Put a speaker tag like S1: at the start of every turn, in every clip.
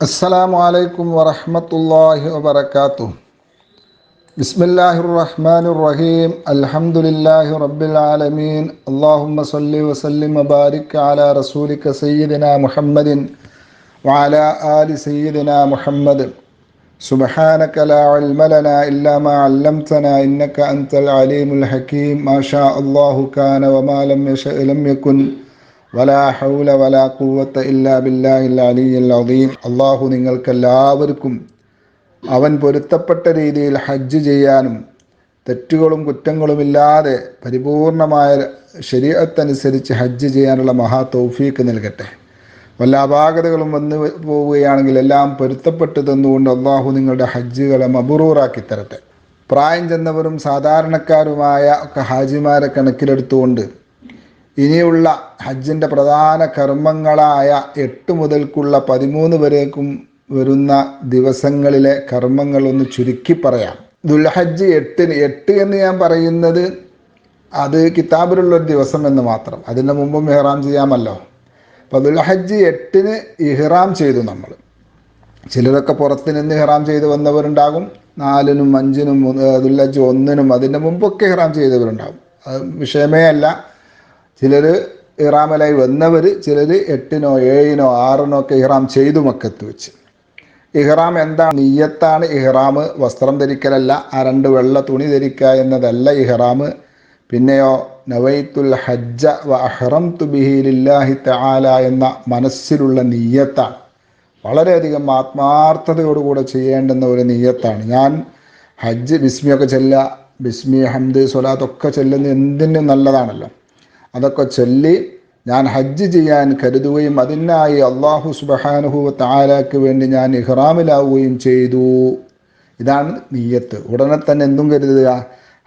S1: അസ്സലാമു അലൈക്കും വറഹ്മത്തുള്ളാഹി വബറകാതുഹു. ബിസ്മില്ലാഹിർ റഹ്മാനിർ റഹീം. അൽഹംദുലില്ലാഹി റബ്ബിൽ ആലമീൻ. അല്ലാഹുമ്മ സ്വല്ലി വസല്ലിം വബാരിക് അലാ റസൂലിക സയ്യിദിനാ മുഹമ്മദിൻ വഅലാ ആലി സയ്യിദിനാ മുഹമ്മദ്. സുബ്ഹാനക ലാ ഇൽമ ലനാ ഇല്ലാ മാ അല്ലംതനാ ഇന്നക അൻതൽ അലീമുൽ ഹകീം. മാ ഷാ അല്ലാഹു കാന വമാ ലം യശഅ ലം യകുൻ വലാ ഹൗല വലാ ഖുവത ഇല്ലാ ബില്ലാഹിൽ അലിയ്യിൽ അദീം. അള്ളാഹു നിങ്ങൾക്കെല്ലാവർക്കും അവൻ പൊരുത്തപ്പെട്ട രീതിയിൽ ഹജ്ജ് ചെയ്യാനും തെറ്റുകളും കുറ്റങ്ങളുമില്ലാതെ പരിപൂർണമായ ശരീഅത്തനുസരിച്ച് ഹജ്ജ് ചെയ്യാനുള്ള മഹാ തൗഫീക്ക് നൽകട്ടെ. വല്ല അപാകതകളും വന്നു പോവുകയാണെങ്കിൽ എല്ലാം പൊരുത്തപ്പെട്ടു തന്നുകൊണ്ട് അള്ളാഹു നിങ്ങളുടെ ഹജ്ജുകളെ മബ്റൂറാക്കി തരട്ടെ. പ്രായം ചെന്നവരും സാധാരണക്കാരുമായ ഒക്കെ ഹാജിമാരെ കണക്കിലെടുത്തുകൊണ്ട് ഇനിയുള്ള ഹജ്ജിൻ്റെ പ്രധാന കർമ്മങ്ങളായ 8 മുതൽക്കുള്ള 13 വരേക്കും വരുന്ന ദിവസങ്ങളിലെ കർമ്മങ്ങളൊന്ന് ചുരുക്കി പറയാം. ദുൽഹജ്ജ് 8 എന്ന് ഞാൻ പറയുന്നത് അത് കിതാബിലുള്ളൊരു ദിവസം എന്ന് മാത്രം. അതിന് മുമ്പും ഇഹ്റാം ചെയ്യാമല്ലോ. അപ്പോൾ ദുൽഹജ്ജ് 8 ഇഹ്റാം ചെയ്തു നമ്മൾ. ചിലരൊക്കെ പുറത്ത് നിന്ന് ഇഹ്റാം ചെയ്ത് വന്നവരുണ്ടാകും. 4-നും 5-നും ദുൽഹജ്ജ് 1-നും അതിൻ്റെ മുമ്പൊക്കെ ഇഹ്റാം ചെയ്തവരുണ്ടാകും. അത് വിഷയമേ അല്ല. ചിലർ ഇഹ്റാമിലായി വന്നവർ, ചിലർ 8-നോ 7-നോ 6-നോ ഒക്കെ ഇഹ്റാം ചെയ്തു മക്കത്ത് വെച്ച്. ഇഹ്റാം എന്താണ്? നിയ്യത്താണ് ഇഹ്റാം. വസ്ത്രം ധരിക്കലല്ല. ആ 2 വെള്ള തുണി ധരിക്കുക എന്നതല്ല ഇഹ്റാം. പിന്നെയോ നവൈത്തുൽ ഹജ്ജ വ അഹ്റംതു ബിഹി ലില്ലാഹി തആല എന്ന മനസ്സിലുള്ള നിയ്യത്താണ്. വളരെയധികം ആത്മാർത്ഥതയോടുകൂടെ ചെയ്യേണ്ടുന്ന ഒരു നിയ്യത്താണ്. ഞാൻ ഹജ്ജ് ബിസ്മിയൊക്കെ ചെല്ലുക, ബിസ്മി ഹംദ് സ്വലാത്തൊക്കെ ചെല്ലുന്നത് എന്തിനും നല്ലതാണല്ലോ. അതൊക്കെ ചൊല്ലി ഞാൻ ഹജ്ജ് ചെയ്യാൻ കരുതുകയും അതിനായി അള്ളാഹു സുബ്ഹാനഹു വ തആലയ്ക്ക് വേണ്ടി ഞാൻ ഇഹ്റാമിലാവുകയും ചെയ്തു. ഇതാണ് നിയ്യത്ത്. ഉടനെ തന്നെ എന്തും കരുതുക,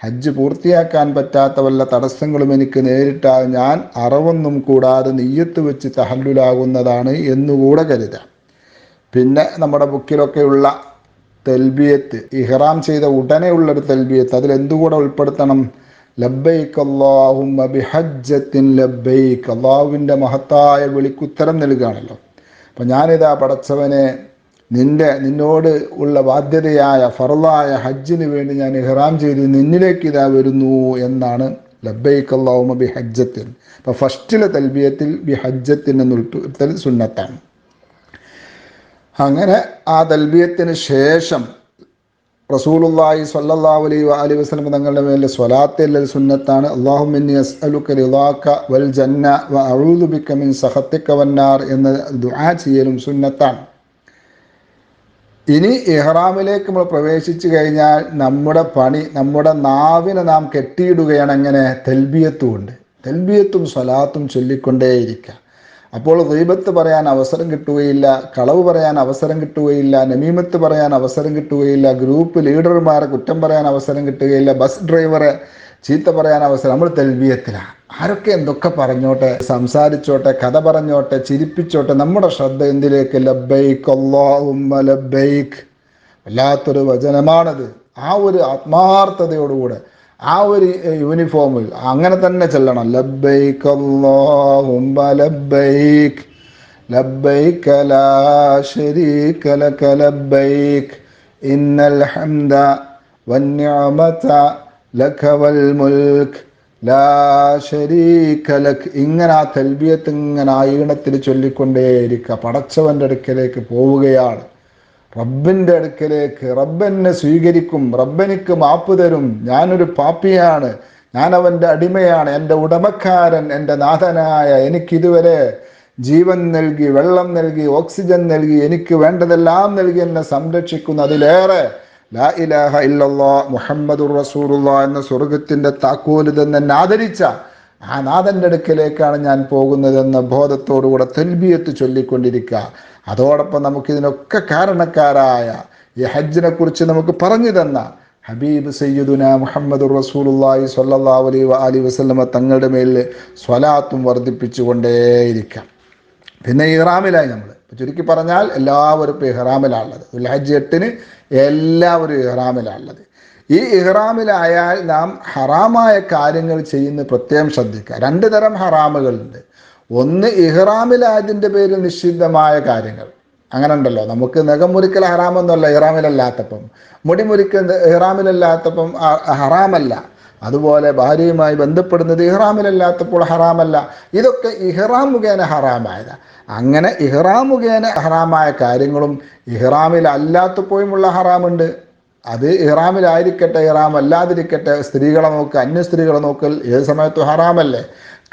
S1: ഹജ്ജ് പൂർത്തിയാക്കാൻ പറ്റാത്ത വല്ല തടസ്സങ്ങളും എനിക്ക് നേരിട്ടാൽ ഞാൻ അറവൊന്നും കൂടാതെ നിയ്യത്ത് വെച്ച് തഹല്ലുലാകുന്നതാണ് എന്നുകൂടെ കരുതാം. പിന്നെ നമ്മുടെ ബുക്കിലൊക്കെയുള്ള തൽബിയത്ത്, ഇഹ്റാം ചെയ്ത ഉടനെ ഉള്ളൊരു തൽബിയത്ത്, അതിലെന്തുകൂടെ ഉൾപ്പെടുത്തണം? ലബ്ബൈക്ക് അല്ലാഹുമ്മ ബിഹജ്ജത്തിൻ ലബ്ബൈക്ക്. അള്ളാഹുവിൻ്റെ മഹത്തായ വിളിക്കുത്തരം നൽകുകയാണല്ലോ. അപ്പം ഞാനിതാ പടച്ചവനെ നിന്നോട് ഉള്ള ബാധ്യതയായ ഫർളായ ഹജ്ജിന് വേണ്ടി ഞാൻ ഇഹ്റാം ചെയ്ത് നിന്നിലേക്ക് ഇതാ വരുന്നു എന്നാണ് ലബ്ബൈക്ക് അല്ലാഹുമ്മ ബിഹജ്ജത്തിൻ. അപ്പോൾ ഫസ്റ്റിലെ തൽബിയത്തിൽ ബിഹജ്ജത്തിൻ എന്ന് ഉൾപ്പെടുത്തൽ സുന്നത്താണ്. അങ്ങനെ ആ തൽബിയത്തിന് ശേഷം റസൂലുള്ളാഹി സ്വല്ലല്ലാഹു അലൈഹി വസല്ലം തങ്ങളുടെ മേലെ സ്വലാത്ത് ചൊല്ലൽ സുന്നത്താണ്. അല്ലാഹുമ്മ ഇന്നി അസ്അലുക റിളാക വൽ ജന്ന വ അഊദു ബിക മിൻ സഖതിക വന്നാർ എന്ന ദുആ ചെയ്യലും സുന്നത്താണ്. ഇനി ഇഹ്റാമിലേക്ക് നമ്മൾ പ്രവേശിച്ചു കഴിഞ്ഞാൽ നമ്മുടെ പണി, നമ്മുടെ നാവിനെ നാം കെട്ടിയിടുകയാണ്. എങ്ങനെ? തൽബിയത്ത് കൊണ്ട്. തൽബിയത്തും സ്വലാത്തും ചൊല്ലിക്കൊണ്ടേയിരിക്കുക. അപ്പോൾ ഗീബത്ത് പറയാൻ അവസരം കിട്ടുകയില്ല, കളവ് പറയാൻ അവസരം കിട്ടുകയില്ല, നമീമത്ത് പറയാൻ അവസരം കിട്ടുകയില്ല, ഗ്രൂപ്പ് ലീഡർമാരെ കുറ്റം പറയാൻ അവസരം കിട്ടുകയില്ല, ബസ് ഡ്രൈവറെ ചീത്ത പറയാൻ അവസരം. നമ്മൾ തൽബിയത്തിലാണ്. ആരൊക്കെ എന്തൊക്കെ പറഞ്ഞോട്ടെ, സംസാരിച്ചോട്ടെ, കഥ പറഞ്ഞോട്ടെ, ചിരിപ്പിച്ചോട്ടെ, നമ്മുടെ ശ്രദ്ധ എന്തിലേക്ക്? ലബ്ബൈക്ക് അല്ലാഹുമ്മ ലബ്ബൈക്ക്. വല്ലാത്തൊരു വചനമാണത്. ആ ഒരു ആത്മാർത്ഥതയോടുകൂടെ, ആ ഒരു യൂണിഫോമിൽ അങ്ങനെ തന്നെ ചെല്ലണം. ലബ്ബൈക്ക് അല്ലാഹുമ്മ ലബ്ബൈക്ക് ലബ്ബൈക ലാ ശരീക ലക ലബ്ബൈക്ക് ഇന്നൽ ഹംദ വന്നിഅമത ലക വൽ മുൽക്ക് ലാ ശരീക ലക്. ഇങ്ങനെ ആ തൽബിയത്ത് ഇങ്ങനെ ആ ഈണത്തിൽ ചൊല്ലിക്കൊണ്ടേയിരിക്കുക. പടച്ചവൻ്റെ അടുക്കലേക്ക് പോവുകയാണ്, റബ്ബിൻ്റെ അടുക്കലേക്ക്. റബ്ബെന്നെ സ്വീകരിക്കും, റബ്ബെനിക്ക് മാപ്പ് തരും. ഞാനൊരു പാപ്പിയാണ്, ഞാൻ അവൻ്റെ അടിമയാണ്, എൻ്റെ ഉടമക്കാരൻ, എൻ്റെ നാഥനായ എനിക്കിതുവരെ ജീവൻ നൽകി, വെള്ളം നൽകി, ഓക്സിജൻ നൽകി, എനിക്ക് വേണ്ടതെല്ലാം നൽകി എന്നെ സംരക്ഷിക്കുന്ന, അതിലേറെ ലാ ഇലാഹ ഇല്ലല്ലാഹ് മുഹമ്മദുർ റസൂലുള്ളാഹ് എന്ന സ്വർഗത്തിൻ്റെ താക്കോല് തന്നെ എന്നെ ആദരിച്ച ആ നാഥൻ്റെ അടുക്കലേക്കാണ് ഞാൻ പോകുന്നതെന്ന ബോധത്തോടുകൂടെ തൽബിയത്ത് ചൊല്ലിക്കൊണ്ടിരിക്കുക. അതോടൊപ്പം നമുക്കിതിനൊക്കെ കാരണക്കാരായ ഈ ഹജ്ജിനെ കുറിച്ച് നമുക്ക് പറഞ്ഞു തന്ന ഹബീബ് സയ്യിദുന മുഹമ്മദുർ റസൂലുള്ളാഹി സ്വല്ലല്ലാഹു അലൈഹി വസല്ലമ തങ്ങളുടെ മേൽ സ്വലാത്തും വർദ്ധിപ്പിച്ചുകൊണ്ടേയിരിക്കാം. പിന്നെ ഇഹ്റാമിലായി നമ്മൾ. ചുരുക്കി പറഞ്ഞാൽ എല്ലാവരും ഇപ്പോൾ ഇഹ്റാമിലാണുള്ളത്. ദുൽഹജ്ജ് 8 എല്ലാവരും ഇഹ്റാമിലാണുള്ളത്. ഈ ഇഹ്റാമിലായാൽ നാം ഹറാമായ കാര്യങ്ങൾ ചെയ്യുന്ന പ്രത്യേകം ശ്രദ്ധിക്കുക. 2 തരം ഹറാമുകളുണ്ട്. ഒന്ന് ഇഹ്റാമിലായതിൻ്റെ പേരിൽ നിഷിദ്ധമായ കാര്യങ്ങൾ, അങ്ങനെ ഉണ്ടല്ലോ, നമുക്ക് നഖം മുറിക്കൽ ഹറാമൊന്നുമല്ല ഇഹ്റാമിലല്ലാത്തപ്പം, മുടി മുറിക്കൽ ഇഹ്റാമിലല്ലാത്തപ്പം ഹറാമല്ല. അതുപോലെ ഭാര്യയുമായി ബന്ധപ്പെടുന്നത് ഇഹ്റാമിലല്ലാത്തപ്പോൾ ഹറാമല്ല. ഇതൊക്കെ ഇഹ്റാം മുഖേന ഹറാമായതാണ്. അങ്ങനെ ഇഹ്റാം മുഖേന ഹറാമായ കാര്യങ്ങളും ഇഹ്റാമിലല്ലാത്തപ്പോഴുമുള്ള ഹറാമുണ്ട്. അത് ഇഹ്റാമിലായിരിക്കട്ടെ ഇഹ്റാം അല്ലാതിരിക്കട്ടെ, സ്ത്രീകളെ നോക്കുക, അന്യ സ്ത്രീകളെ നോക്കൽ ഏത് സമയത്തും ഹറാമല്ലേ.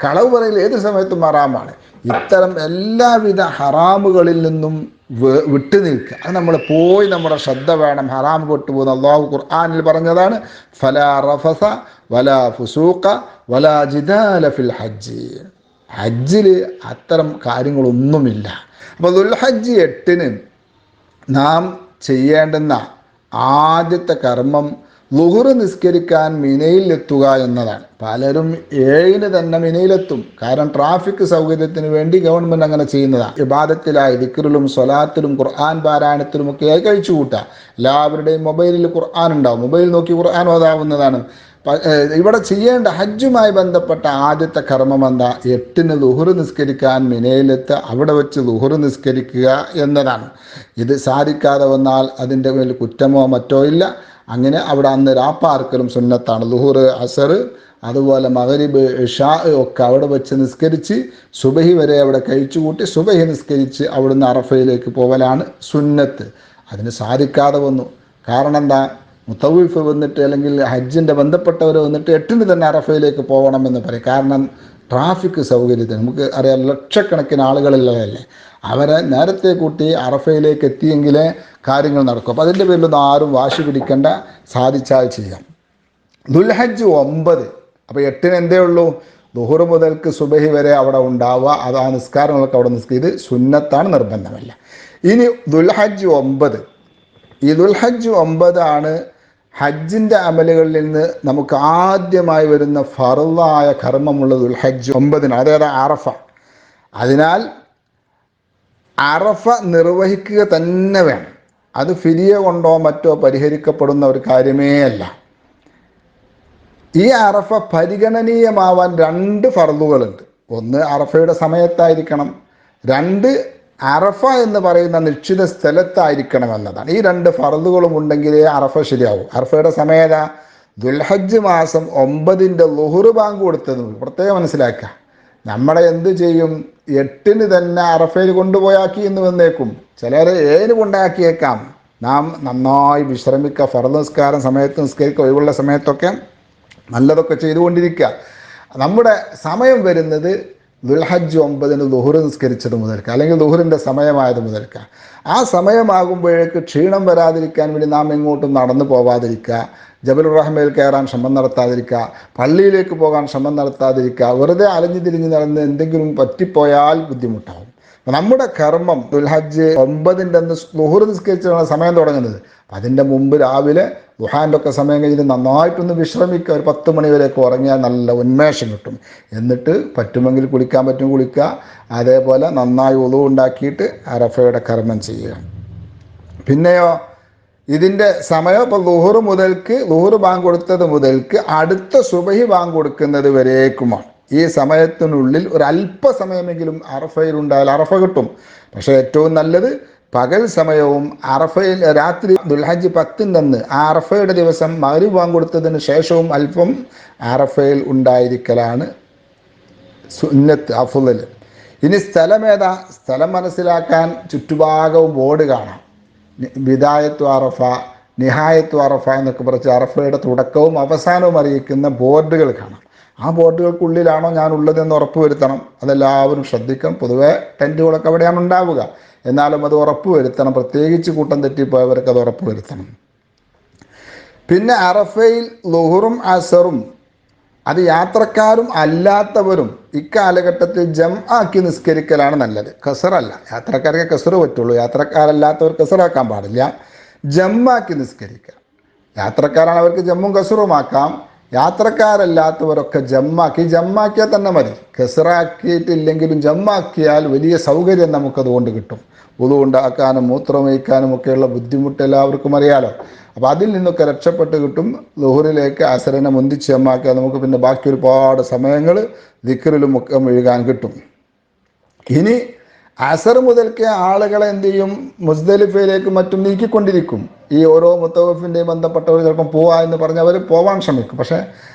S1: കളവ് പറയൽ ഏത് സമയത്തും ഹറാമാണ്. ഇത്തരം എല്ലാവിധ ഹറാമുകളിൽ നിന്നും വിട്ടു നിൽക്കുക. അത് നമ്മൾ പോയി നമ്മുടെ ശ്രദ്ധ വേണം. ഹറാം വിട്ടുപോകുന്ന അള്ളാഹു ഖുർആനിൽ പറഞ്ഞതാണ്, ഫലാ റഫസ വലാ ഫുസൂഖ വലാ ജിദാല ഫിൽ ഹജ്ജ്. ഹജ്ജിൽ അത്തരം കാര്യങ്ങളൊന്നുമില്ല. അപ്പോൾ ദുൽഹജ്ജ് 8-ന് നാം ചെയ്യേണ്ടുന്ന ആദ്യത്തെ കർമ്മം ളുഹ്ർ നിസ്കരിക്കാൻ മിനയിലെത്തുക എന്നതാണ്. പലരും 7-ന് തന്നെ മിനയിലെത്തും. കാരണം ട്രാഫിക് സൗകര്യത്തിന് വേണ്ടി ഗവൺമെൻറ് അങ്ങനെ ചെയ്യുന്നതാണ്. ഇബാദത്തിലായി ദിക്റിലും സ്വലാത്തിലും ഖുർആൻ പാരായണത്തിലും ഒക്കെയായി കഴിച്ചു കൂട്ടുക. എല്ലാവരുടെയും മൊബൈലിൽ ഖുർആൻ ഉണ്ടാവും, മൊബൈൽ നോക്കി ഖുർആൻ ഓതാവുന്നതാണ്. ഇവിടെ ചെയ്യേണ്ട ഹജ്ജുമായി ബന്ധപ്പെട്ട ആദ്യത്തെ കർമ്മം എന്താ? 8-ന് ളുഹ്ർ നിസ്കരിക്കാൻ മിനയിലെത്തുക, അവിടെ വെച്ച് ളുഹ്ർ നിസ്കരിക്കുക എന്നതാണ്. ഇത് സാധിക്കാതെ വന്നാൽ അതിൻ്റെ മേൽ കുറ്റമോ മറ്റോ ഇല്ല. അങ്ങനെ അവിടെ അന്ന് രാപ്പാർക്കലും സുന്നത്താണ്. ളുഹ്ർ, അസർ, അതുപോലെ മഗ്രിബ്, ഇശാ ഒക്കെ അവിടെ വെച്ച് നിസ്കരിച്ച് സുബഹി വരെ അവിടെ കഴിച്ചുകൂട്ടി സുബഹി നിസ്കരിച്ച് അവിടുന്ന് അറഫയിലേക്ക് പോകലാണ് സുന്നത്ത്. അതിന് സാധിക്കാതെ വന്നു. കാരണം എന്താ? മുത്തവീഫ് വന്നിട്ട് അല്ലെങ്കിൽ ഹജ്ജിൻ്റെ ബന്ധപ്പെട്ടവർ വന്നിട്ട് 8-ന് തന്നെ അറഫയിലേക്ക് പോകണമെന്ന് പറയും. കാരണം ട്രാഫിക് സൗകര്യത്തിന് നമുക്ക് അറിയാം, ലക്ഷക്കണക്കിന് ആളുകളുള്ളതല്ലേ. അവരെ നേരത്തെ കൂട്ടി അറഫയിലേക്ക് എത്തിയെങ്കിലേ കാര്യങ്ങൾ നടക്കും. അപ്പോൾ അതിൻ്റെ പേരിലൊന്നും ആരും വാശി പിടിക്കേണ്ട, സാധിച്ചാൽ ചെയ്യാം. ദുൽഹജ്ജ് 9. അപ്പോൾ 8-ന് എന്തേ ഉള്ളൂ? ളുഹ്ർ മുതൽക്ക് സുബഹി വരെ അവിടെ ഉണ്ടാവുക. അത് ആ നിസ്കാരങ്ങളൊക്കെ അവിടെ ഇത് സുന്നത്താണ്, നിർബന്ധമല്ല. ഇനി ദുൽഹജ്ജ് 9. ഈ ദുൽഹജ്ജ് 9 ഹജ്ജിൻ്റെ അമലുകളിൽ നിന്ന് നമുക്ക് ആദ്യമായി വരുന്ന ഫർളായ കർമ്മമുള്ള ദുൽഹജ്ജ് 9-ന്, അതായത് അറഫ. അതിനാൽ അറഫ നിർവഹിക്കുക തന്നെ വേണം. അത് ഫിദിയ കൊണ്ടോ മറ്റോ പരിഹരിക്കപ്പെടുന്ന ഒരു കാര്യമേ അല്ല. ഈ അറഫ പരിഗണനീയമാവാൻ 2 ഫർളുകളുണ്ട്. ഒന്ന്, അറഫയുടെ സമയത്തായിരിക്കണം. 2, അറഫ എന്ന് പറയുന്ന നിശ്ചിത സ്ഥലത്തായിരിക്കണം എന്നതാണ്. ഈ 2 ഫർളുകളും ഉണ്ടെങ്കിലേ അറഫ ശരിയാവും. അറഫയുടെ സമയത ദുൽഹജ്ജ് മാസം 9-ൻ്റെ ളുഹ്ർ ബാങ്ക് കൊടുത്തത് പ്രത്യേകം മനസ്സിലാക്കുക. നമ്മളെ എന്ത് ചെയ്യും? 8-ന് തന്നെ അറഫയിൽ കൊണ്ടുപോയാക്കി എന്ന് വന്നേക്കും. ചിലർ 7-ന് കൊണ്ടാക്കിയേക്കാം. നാം നന്നായി വിശ്രമിക്കുക. ഫർള് നിസ്കാരം സമയത്ത് നിസ്കരിക്കുക, ഒഴിവുള്ള സമയത്തൊക്കെ നല്ലതൊക്കെ ചെയ്തുകൊണ്ടിരിക്കുക. നമ്മുടെ സമയം വരുന്നത് ദുൽഹജ്ജ് 9-ന് ളുഹ്ർ നിസ്കരിച്ചത് മുതൽക്ക്, അല്ലെങ്കിൽ ളുഹ്റിൻ്റെ സമയമായത് മുതൽക്ക്. ആ സമയമാകുമ്പോഴേക്ക് ക്ഷീണം വരാതിരിക്കാൻ വേണ്ടി നാം എങ്ങോട്ടും നടന്നു പോവാതിരിക്കുക, ജബലുർ റഹ്മയിൽ കയറാൻ ശ്രമം നടത്താതിരിക്കുക, പള്ളിയിലേക്ക് പോകാൻ ശ്രമം നടത്താതിരിക്കുക. വെറുതെ അലഞ്ഞു തിരിഞ്ഞ് നടന്ന് എന്തെങ്കിലും പറ്റിപ്പോയാൽ ബുദ്ധിമുട്ടാവും. നമ്മുടെ കർമ്മം ദുൽഹജ്ജ് 9-ൻ്റെ അന്ന് ളുഹ്ർ നിസ്കരിച്ചാണ് സമയം തുടങ്ങുന്നത്. അതിൻ്റെ മുമ്പ് രാവിലെ ദുഹാൻ്റെ ഒക്കെ സമയം കഴിഞ്ഞിട്ട് നന്നായിട്ടൊന്ന് വിശ്രമിക്കുക. ഒരു 10 മണി വരെയൊക്കെ ഉറങ്ങിയാൽ നല്ല ഉന്മേഷം കിട്ടും. എന്നിട്ട് പറ്റുമെങ്കിൽ കുളിക്കാൻ പറ്റും കുളിക്കുക. അതേപോലെ നന്നായി ഉളു ഉണ്ടാക്കിയിട്ട് അറഫയുടെ കർമ്മം ചെയ്യുക. പിന്നെയോ ഇതിൻ്റെ സമയം ഇപ്പോൾ ളുഹ്ർ മുതൽക്ക്, ളുഹ്ർ ബാങ്ക് കൊടുത്തത് മുതൽക്ക് അടുത്ത സുബഹി ബാങ്ക് കൊടുക്കുന്നത് വരേക്കുമാണ്. ഈ സമയത്തിനുള്ളിൽ ഒരു അല്പസമയമെങ്കിലും അറഫയിൽ ഉണ്ടായാൽ അറഫ കിട്ടും. പക്ഷേ ഏറ്റവും നല്ലത് പകൽ സമയവും അറഫയിൽ രാത്രി ദുൽഹജ്ജ് 10-ൻ്റെ അന്ന് ആ അറഫയുടെ ദിവസം മഗ്രിബ് ബാങ്ക് കൊടുത്തതിന് ശേഷവും അല്പം അറഫയിൽ ഉണ്ടായിരിക്കലാണ് സുന്നത്ത്, അഫ്ളൽ. ഇനി സ്ഥലമേതാ? സ്ഥലം മനസ്സിലാക്കാൻ ചുറ്റുഭാഗവും ബോർഡ് കാണാം. ബിദായത്തു അറഫ, നിഹായത്തു അറഫ എന്നൊക്കെ പറഞ്ഞ് അറഫയുടെ തുടക്കവും അവസാനവും അറിയിക്കുന്ന ബോർഡുകൾ കാണാം. ആ ബോർഡുകൾക്കുള്ളിലാണോ ഞാനുള്ളതെന്ന് ഉറപ്പ് വരുത്തണം. അതെല്ലാവരും ശ്രദ്ധിക്കണം. പൊതുവെ ടെൻറ്റുകളൊക്കെ അവിടെയാണ് ഉണ്ടാവുക. എന്നാലും അത് ഉറപ്പ് വരുത്തണം. പ്രത്യേകിച്ച് കൂട്ടം തെറ്റിപ്പോയവർക്ക് അത് ഉറപ്പ് വരുത്തണം. പിന്നെ അറഫയിൽ ളുഹ്റും അസറും അത് യാത്രക്കാരും അല്ലാത്തവരും ഇക്കാലഘട്ടത്തിൽ ജംആക്കി നിസ്കരിക്കലാണ് നല്ലത്. കസറല്ല. യാത്രക്കാർക്ക് കസറ് പറ്റുള്ളൂ. യാത്രക്കാരല്ലാത്തവർ കസറാക്കാൻ പാടില്ല. ജംആക്കി നിസ്കരിക്കുക. യാത്രക്കാരാണ്, അവർക്ക് ജമ്മും കസറുമാക്കാം. യാത്രക്കാരല്ലാത്തവരൊക്കെ ജമ്മാക്കിയാൽ തന്നെ മതി. കസറാക്കിയിട്ടില്ലെങ്കിലും ജമ്മാക്കിയാൽ വലിയ സൗകര്യം നമുക്കതുകൊണ്ട് കിട്ടും. വുളു ഉണ്ടാക്കാനും മൂത്രമൊഴിക്കാനും ഒക്കെയുള്ള ബുദ്ധിമുട്ട് എല്ലാവർക്കും അറിയാലോ. അപ്പോൾ അതിൽ നിന്നൊക്കെ രക്ഷപ്പെട്ട് കിട്ടും. ളുഹ്റിലേക്ക് അസറിനെ മുന്തിച്ച് ജമ്മാക്കിയാൽ നമുക്ക് പിന്നെ ബാക്കി ഒരുപാട് സമയങ്ങൾ ദിക്റിലും ഒക്കെ മെഴുകാൻ കിട്ടും. ഇനി അസർ മുതൽക്ക് ആളുകളെ എന്ത് ചെയ്യും, മുസ്ദലിഫയിലേക്ക് മറ്റും നീക്കിക്കൊണ്ടിരിക്കും. ഈ ഓരോ മുത്തവഫിൻ്റെയും ബന്ധപ്പെട്ടവർ ചിലപ്പം പോവാ എന്ന് പറഞ്ഞ് അവർ പോവാൻ ശ്രമിക്കും. പക്ഷേ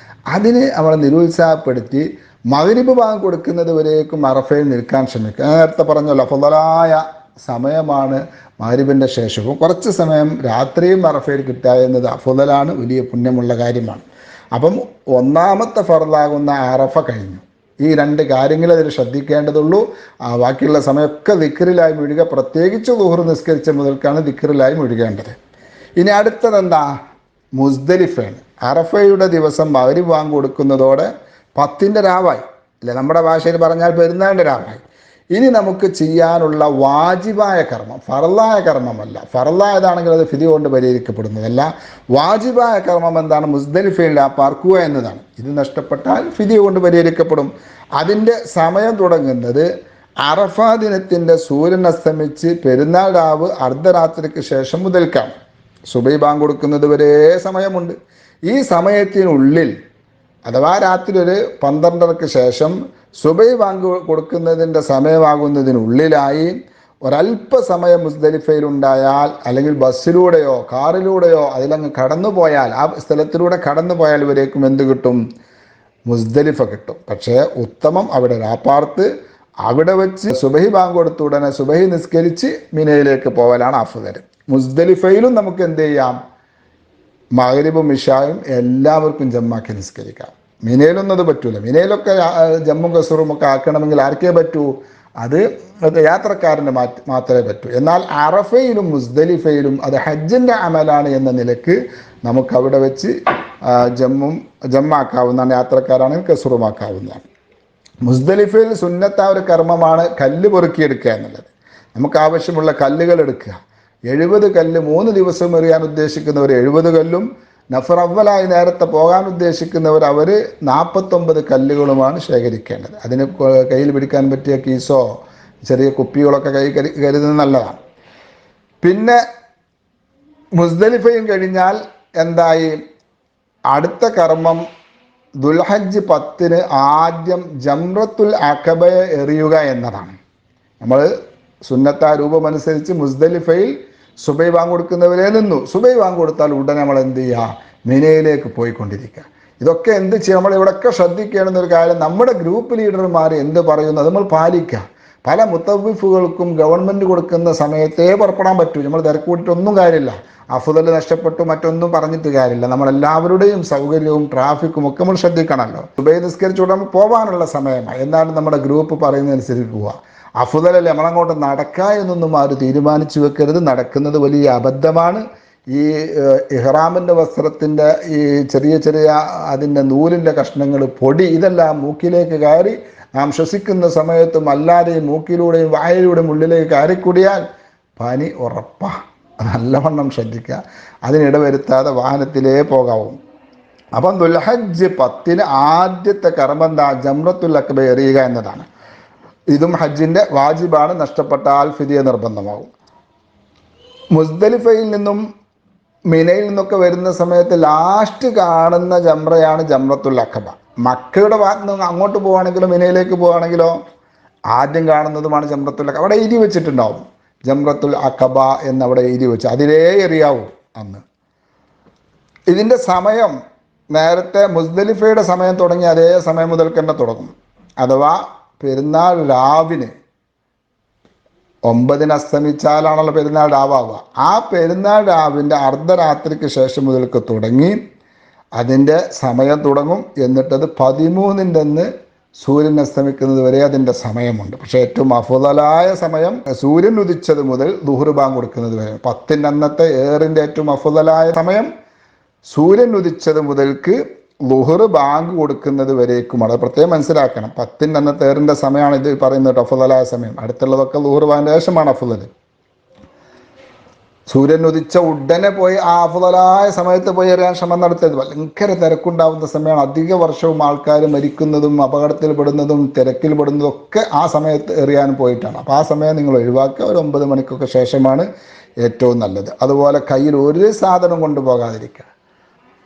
S1: അതിന് അവളെ നിരുത്സാഹപ്പെടുത്തി മഗ്രിബ് ബാങ്ക് കൊടുക്കുന്നത് വരേക്കും അറഫയിൽ നിൽക്കാൻ ശ്രമിക്കുക. നേരത്തെ പറഞ്ഞല്ലോ, ഫളലായ സമയമാണ് മഗ്രിബിൻ്റെ ശേഷവും. കുറച്ച് സമയം രാത്രിയും അറഫയിൽ കിട്ടുക എന്നത് അഫ്ളലാണ്, വലിയ പുണ്യമുള്ള കാര്യമാണ്. അപ്പം ഒന്നാമത്തെ ഫർളാകുന്ന അറഫ കഴിഞ്ഞു. ഈ രണ്ട് കാര്യങ്ങൾ അതിൽ ശ്രദ്ധിക്കേണ്ടതുള്ളൂ. ബാക്കിയുള്ള സമയമൊക്കെ ദിക്റിലായി മുഴുക, പ്രത്യേകിച്ച് ളുഹർ നിസ്കരിച്ച മുതൽക്കാണ് ദിക്റിലായി മുഴുകേണ്ടത്. ഇനി അടുത്തതെന്താ? മുസ്ദലിഫയാണ്. അറഫയുടെ ദിവസം മഗ്രിബ് ബാങ്ക് കൊടുക്കുന്നതോടെ 10ൻ്റെ രാവായി അല്ലെ, നമ്മുടെ ഭാഷയിൽ പറഞ്ഞാൽ പെരുന്നാളിൻ്റെ രാവായി. ഇനി നമുക്ക് ചെയ്യാനുള്ള വാജിബായ കർമ്മം, ഫറലായ കർമ്മമല്ല. ഫറലായതാണെങ്കിൽ അത് ഫിദി കൊണ്ട് പരിഹരിക്കപ്പെടുന്നതല്ല. വാജിബായ കർമ്മം എന്താണ്? മുസ്ദലിഫയിൽ പാർക്കുക എന്നതാണ്. ഇത് നഷ്ടപ്പെട്ടാൽ ഫിദി കൊണ്ട് പരിഹരിക്കപ്പെടും. അതിൻ്റെ സമയം തുടങ്ങുന്നത് അറഫ ദിനത്തിൻ്റെ സൂര്യൻ അസ്തമിച്ച് പെരുന്നാൾ രാവ് അർദ്ധരാത്രിക്ക് ശേഷം മുതൽക്കാണ്. സുബൈ ബാങ്ക് കൊടുക്കുന്നത് വരെ സമയമുണ്ട്. ഈ സമയത്തിനുള്ളിൽ, അഥവാ രാത്രി ഒരു 12:30ക്ക് ശേഷം സുബൈ ബാങ്ക് കൊടുക്കുന്നതിൻ്റെ സമയമാകുന്നതിനുള്ളിലായി ഒരല്പസമയം മുസ്ദലിഫയിലുണ്ടായാൽ, അല്ലെങ്കിൽ ബസ്സിലൂടെയോ കാറിലൂടെയോ അതിലങ്ങ് കടന്നു പോയാൽ, ആ സ്ഥലത്തിലൂടെ കടന്നു പോയാൽ ഇവരേക്കും എന്ത് കിട്ടും? മുസ്ദലിഫ കിട്ടും. പക്ഷേ ഉത്തമം അവിടെ രാപ്പാർത്ത് അവിടെ വെച്ച് സുബഹി ബാങ്ക് കൊടുത്ത ഉടനെ സുബഹി നിസ്കരിച്ച് മിനയിലേക്ക് പോകലാണ് അഫ്ദൽ. മുസ്ദലിഫയിലും നമുക്ക് എന്ത് ചെയ്യാം? മഗ്രിബും ഇശായും എല്ലാവർക്കും ജമ്മാക്കി നിസ്കരിക്കാം. മിനയിലൊന്നും അത് പറ്റൂല. മിനയിലൊക്കെ ജമ്മും കസറും ഒക്കെ ആക്കണമെങ്കിൽ ആർക്കേ പറ്റൂ? അത് യാത്രക്കാരന് മാത്രമേ പറ്റൂ. എന്നാൽ അറഫയിലും മുസ്ദലിഫയിലും അത് ഹജ്ജിൻ്റെ അമലാണ് എന്ന നിലക്ക് നമുക്ക് അവിടെ വെച്ച് ജമ്മാക്കാവുന്നതാണ്. യാത്രക്കാരാണെങ്കിൽ കസറുമാക്കാവുന്നതാണ്. മുസ്ദലിഫയിൽ സുന്നത്ത ഒരു കർമ്മമാണ് കല്ല് പൊറുക്കിയെടുക്കുക എന്നുള്ളത്. നമുക്ക് ആവശ്യമുള്ള കല്ലുകൾ എടുക്കുക. 70 കല്ല് 3 ദിവസം എറിയാൻ ഉദ്ദേശിക്കുന്നവർ 70 കല്ലും, നഫർ അവലായി നേരത്തെ പോകാൻ ഉദ്ദേശിക്കുന്നവർ അവർ 49 കല്ലുകളുമാണ് ശേഖരിക്കേണ്ടത്. അതിന് കയ്യിൽ പിടിക്കാൻ പറ്റിയ കീസോ ചെറിയ കുപ്പികളൊക്കെ കരുതുന്നത് നല്ലതാണ്. പിന്നെ മുസ്ദലിഫയും കഴിഞ്ഞാൽ എന്തായി? അടുത്ത കർമ്മം ദുൽഹജ്ജ് 10-ന് ആദ്യം ജംറത്തുൽ അഖബയെ എറിയുക എന്നതാണ്. നമ്മൾ സുന്നത്ത രൂപമനുസരിച്ച് മുസ്ദലിഫയിൽ സുബൈ ബാങ്ക് കൊടുക്കുന്നവരെ നിന്നു. സുബൈ ബാങ്ക് കൊടുത്താൽ ഉടനെ നമ്മൾ എന്ത് ചെയ്യുക? മിനയിലേക്ക് പോയിക്കൊണ്ടിരിക്കുക. ഇതൊക്കെ എന്ത് ചെയ്യുക? നമ്മൾ ഇവിടെയൊക്കെ ശ്രദ്ധിക്കേണ്ടുന്നൊരു കാര്യം, നമ്മുടെ ഗ്രൂപ്പ് ലീഡർമാർ എന്ത് പറയുന്നു അത് നമ്മൾ പാലിക്കുക. പല മുത്തവ്വിഫുകൾക്കും ഗവൺമെൻറ് കൊടുക്കുന്ന സമയത്തേ പുറപ്പെടാൻ പറ്റൂ. നമ്മൾ തിരക്കൂട്ടിട്ടൊന്നും കാര്യമില്ല. അഫ്ദൽ നഷ്ടപ്പെട്ടു മറ്റൊന്നും പറഞ്ഞിട്ട് കാര്യമില്ല. നമ്മളെല്ലാവരുടെയും സൗകര്യവും ട്രാഫിക്കും ഒക്കെ നമ്മൾ ശ്രദ്ധിക്കണമല്ലോ. സുബൈ നിസ്കരിച്ച് ഉടനെ പോകാനുള്ള സമയമായി. എന്നാലും നമ്മുടെ ഗ്രൂപ്പ് പറയുന്നതനുസരിച്ച് പോവുക. അഫ്ദലല്ലേ, നമ്മളങ്ങോട്ട് നടക്കുക എന്നൊന്നും ആരും തീരുമാനിച്ചു വെക്കരുത്. നടക്കുന്നത് വലിയ അബദ്ധമാണ്. ഈ ഇഹ്റാമിൻ്റെ വസ്ത്രത്തിൻ്റെ ഈ ചെറിയ ചെറിയ അതിൻ്റെ നൂലിൻ്റെ കഷ്ണങ്ങൾ, പൊടി, ഇതെല്ലാം മൂക്കിലേക്ക് കയറി നാം ശ്വസിക്കുന്ന സമയത്തും അല്ലാതെയും മൂക്കിലൂടെയും വായയിലൂടെയും ഉള്ളിലേക്ക് കയറിക്കൂടിയാൽ പനി ഉറപ്പാ. നല്ലവണ്ണം ശ്രദ്ധിക്കുക. അതിനിടവരുത്താതെ വാഹനത്തിലേ പോകാവും. അപ്പം ദുൽഹജ്ജ് 10-ന് ആദ്യത്തെ കർമ്മം എന്താ? ജംറത്തുൽ അഖബ എറിയുക എന്നതാണ്. ഇതും ഹജ്ജിൻ്റെ വാജിബാണ്. നഷ്ടപ്പെട്ടാൽ ഫിദിയ നിർബന്ധമാകും. മുസ്ദലിഫയിൽ നിന്നും മിനയിൽ നിന്നൊക്കെ വരുന്ന സമയത്ത് ലാസ്റ്റ് കാണുന്ന ജംറയാണ് ജംറത്തുൽ അഖബ. മക്കയുടെ ഭാഗത്ത് നിന്ന് അങ്ങോട്ട് പോവുകയാണെങ്കിലോ മിനയിലേക്ക് പോവുകയാണെങ്കിലോ ആദ്യം കാണുന്നതുമാണ് ജംറത്തുൽ അഖബ. അവിടെ എഴുതി വെച്ചിട്ടുണ്ടാവും ജംറത്തുൽ അഖബ എന്നവിടെ എഴുതി വെച്ച്, അതിലേ എറിയാവൂ അന്ന്. ഇതിൻ്റെ സമയം നേരത്തെ മുസ്ദലിഫയുടെ സമയം തുടങ്ങി അതേ സമയം മുതൽ തന്നെ തുടങ്ങും. അഥവാ പെരുന്നാൾ രാവിന് 9-ന് അസ്തമിച്ചാലാണല്ലോ പെരുന്നാൾ രാവാവുക. ആ പെരുന്നാൾ രാവിൻ്റെ അർദ്ധരാത്രിക്ക് ശേഷം മുതൽക്ക് തുടങ്ങി അതിൻ്റെ സമയം തുടങ്ങും. എന്നിട്ടത് 13-ൻ്റെ അന്ന് സൂര്യൻ അസ്തമിക്കുന്നത് വരെ അതിൻ്റെ സമയമുണ്ട്. പക്ഷേ ഏറ്റവും അഫ്ളലായ സമയം സൂര്യൻ ഉദിച്ചത് മുതൽ ദുഹ്ർ ബാങ്ക് കൊടുക്കുന്നത് വരെ. 10-ൻ്റെ അന്നത്തെ ഏറിൻ്റെ ഏറ്റവും അഫ്ളലായ സമയം സൂര്യൻ ഉദിച്ചത് മുതൽക്ക് ളുഹർ ബാങ്ക് കൊടുക്കുന്നത് വരേക്കുമാണ്. അത് പ്രത്യേകം മനസ്സിലാക്കണം. 10-ൻ്റെ അന്നത്തെ ഏറിൻ്റെ സമയമാണ് ഇത് പറയുന്നത് അഫ്ളലായ സമയം. അടുത്തുള്ളതൊക്കെ ളുഹർ ബാങ്കിന് ശേഷമാണ് അഫ്ളൽ. സൂര്യൻ ഉദിച്ച ഉടനെ പോയി ആ അഫ്ളലായ സമയത്ത് പോയി എറിയാൻ ശ്രമം നടത്തിയത് ഭയങ്കര തിരക്കുണ്ടാവുന്ന സമയമാണ്. അധിക വർഷവും ആൾക്കാർ മരിക്കുന്നതും അപകടത്തിൽ പെടുന്നതും തിരക്കിൽ പെടുന്നതും ഒക്കെ ആ സമയത്ത് എറിയാൻ പോയിട്ടാണ്. അപ്പോൾ ആ സമയം നിങ്ങൾ ഒഴിവാക്കുക. ഒരു 9 മണിക്കൊക്കെ ശേഷമാണ് ഏറ്റവും നല്ലത്. അതുപോലെ കയ്യിൽ ഒരു സാധനം കൊണ്ടുപോകാതിരിക്കുക.